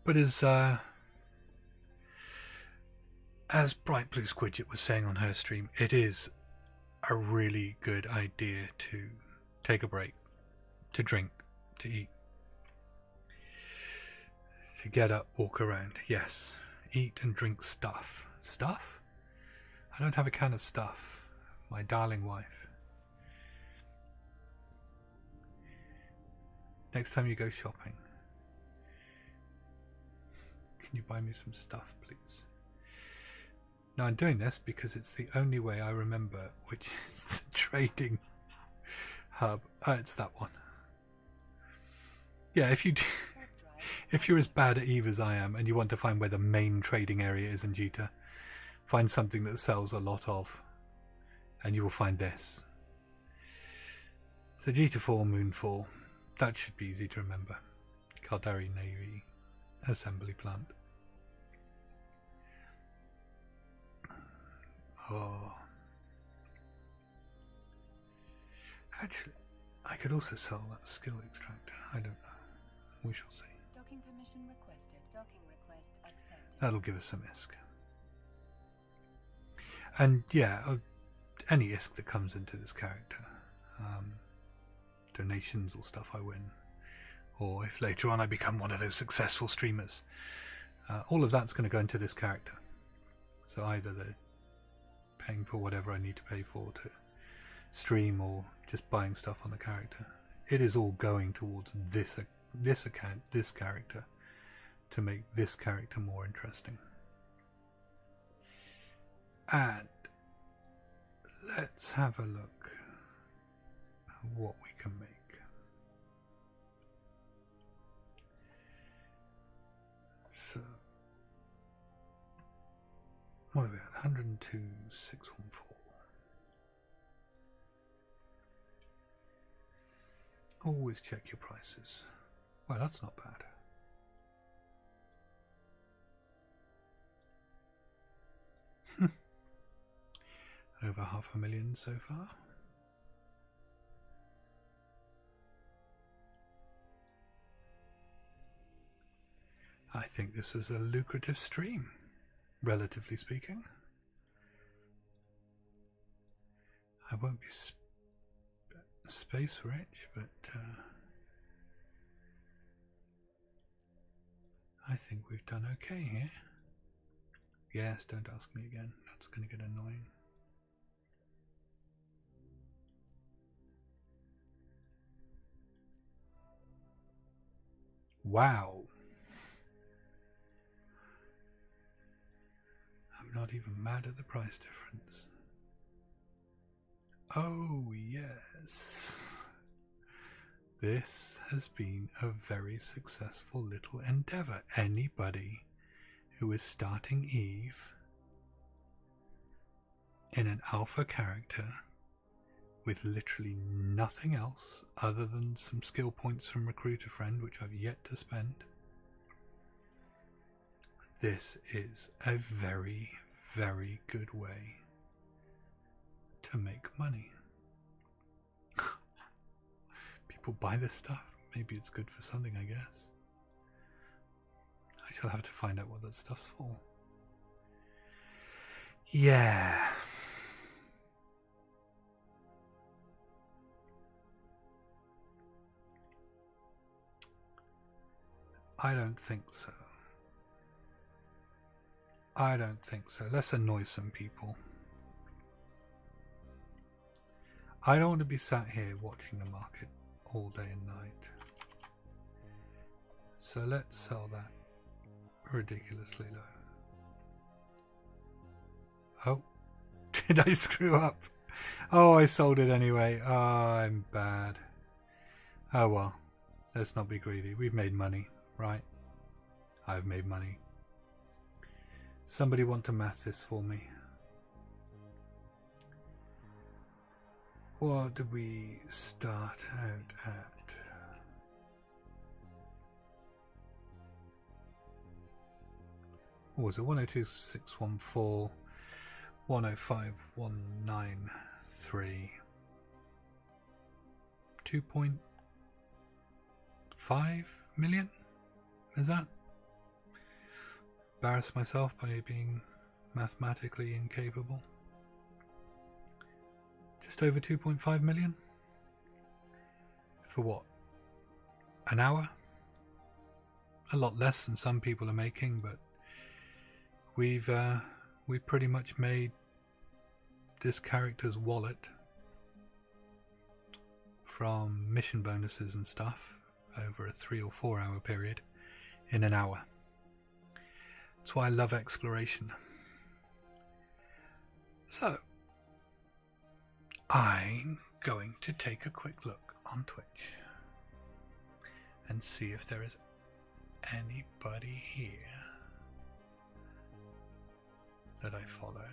But as Bright Blue Squidget was saying on her stream, it is a really good idea to take a break, to drink, to eat, to get up, walk around. Yes, eat and drink stuff. Stuff? I don't have a can of stuff, my darling wife. Next time you go shopping, can you buy me some stuff, please? Now I'm doing this because it's the only way I remember which is the trading hub. It's that one. Yeah, if you're as bad at Eve as I am and you want to find where the main trading area is in Jita, find something that sells a lot of, and you will find this. So G4 Moonfall, that should be easy to remember. Caldari Navy assembly plant. Oh. Actually, I could also sell that skill extractor. I don't know. We shall see. Docking permission requested. Docking request accepted. That'll give us some ISK. And yeah, any ISK that comes into this character, donations or stuff I win, or if later on I become one of those successful streamers, all of that's going to go into this character. So either they're paying for whatever I need to pay for to stream, or just buying stuff on the character. It is all going towards this account, this character, to make this character more interesting. And let's have a look at what we can make. So, what are we at? 102,614. Always check your prices. Well, that's not bad. Over 500,000 so far. I think this was a lucrative stream, relatively speaking. I won't be space rich, but I think we've done okay here. Yes, don't ask me again. That's going to get annoying. Wow. I'm not even mad at the price difference. Oh, yes. This has been a very successful little endeavor. Anybody who is starting Eve in an alpha character with literally nothing else other than some skill points from Recruit a Friend, which I've yet to spend. This is a very, very good way to make money. People buy this stuff. Maybe it's good for something, I guess. I shall have to find out what that stuff's for. Yeah. I don't think so. I don't think so. Let's annoy some people. I don't want to be sat here watching the market all day and night. So let's sell that ridiculously low. Oh, did I screw up? Oh, I sold it anyway. Oh, I'm bad. Oh well, let's not be greedy. We've made money, right? I've made money. Somebody want to math this for me? What did we start out at? What was it? 102,614, 105,193, 2.5 million? Is that? Embarrass myself by being mathematically incapable. Just over 2.5 million? For what? An hour? A lot less than some people are making, but we've pretty much made this character's wallet from mission bonuses and stuff over a 3 or 4 hour period in an hour. That's why I love exploration. So, I'm going to take a quick look on Twitch and see if there is anybody here that I follow,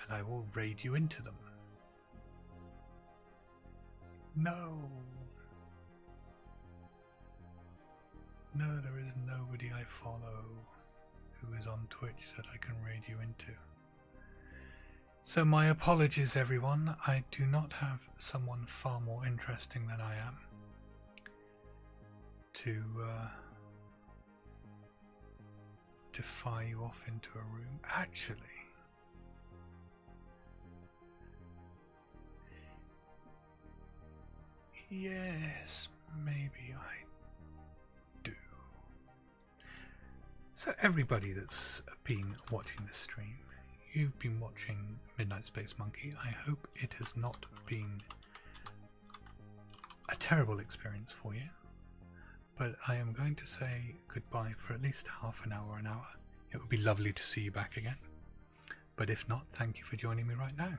and I will raid you into them. No! No, there is nobody I follow who is on Twitch that I can raid you into. So my apologies, everyone. I do not have someone far more interesting than I am to fire you off into a room. Actually, yes, maybe I do. So everybody that's been watching this stream, you've been watching Midnight Space Monkey. I hope it has not been a terrible experience for you, but I am going to say goodbye for at least half an hour. It would be lovely to see you back again, but if not, thank you for joining me right now,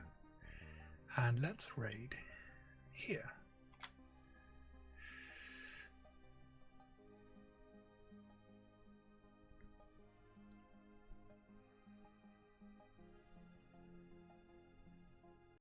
and let's raid here.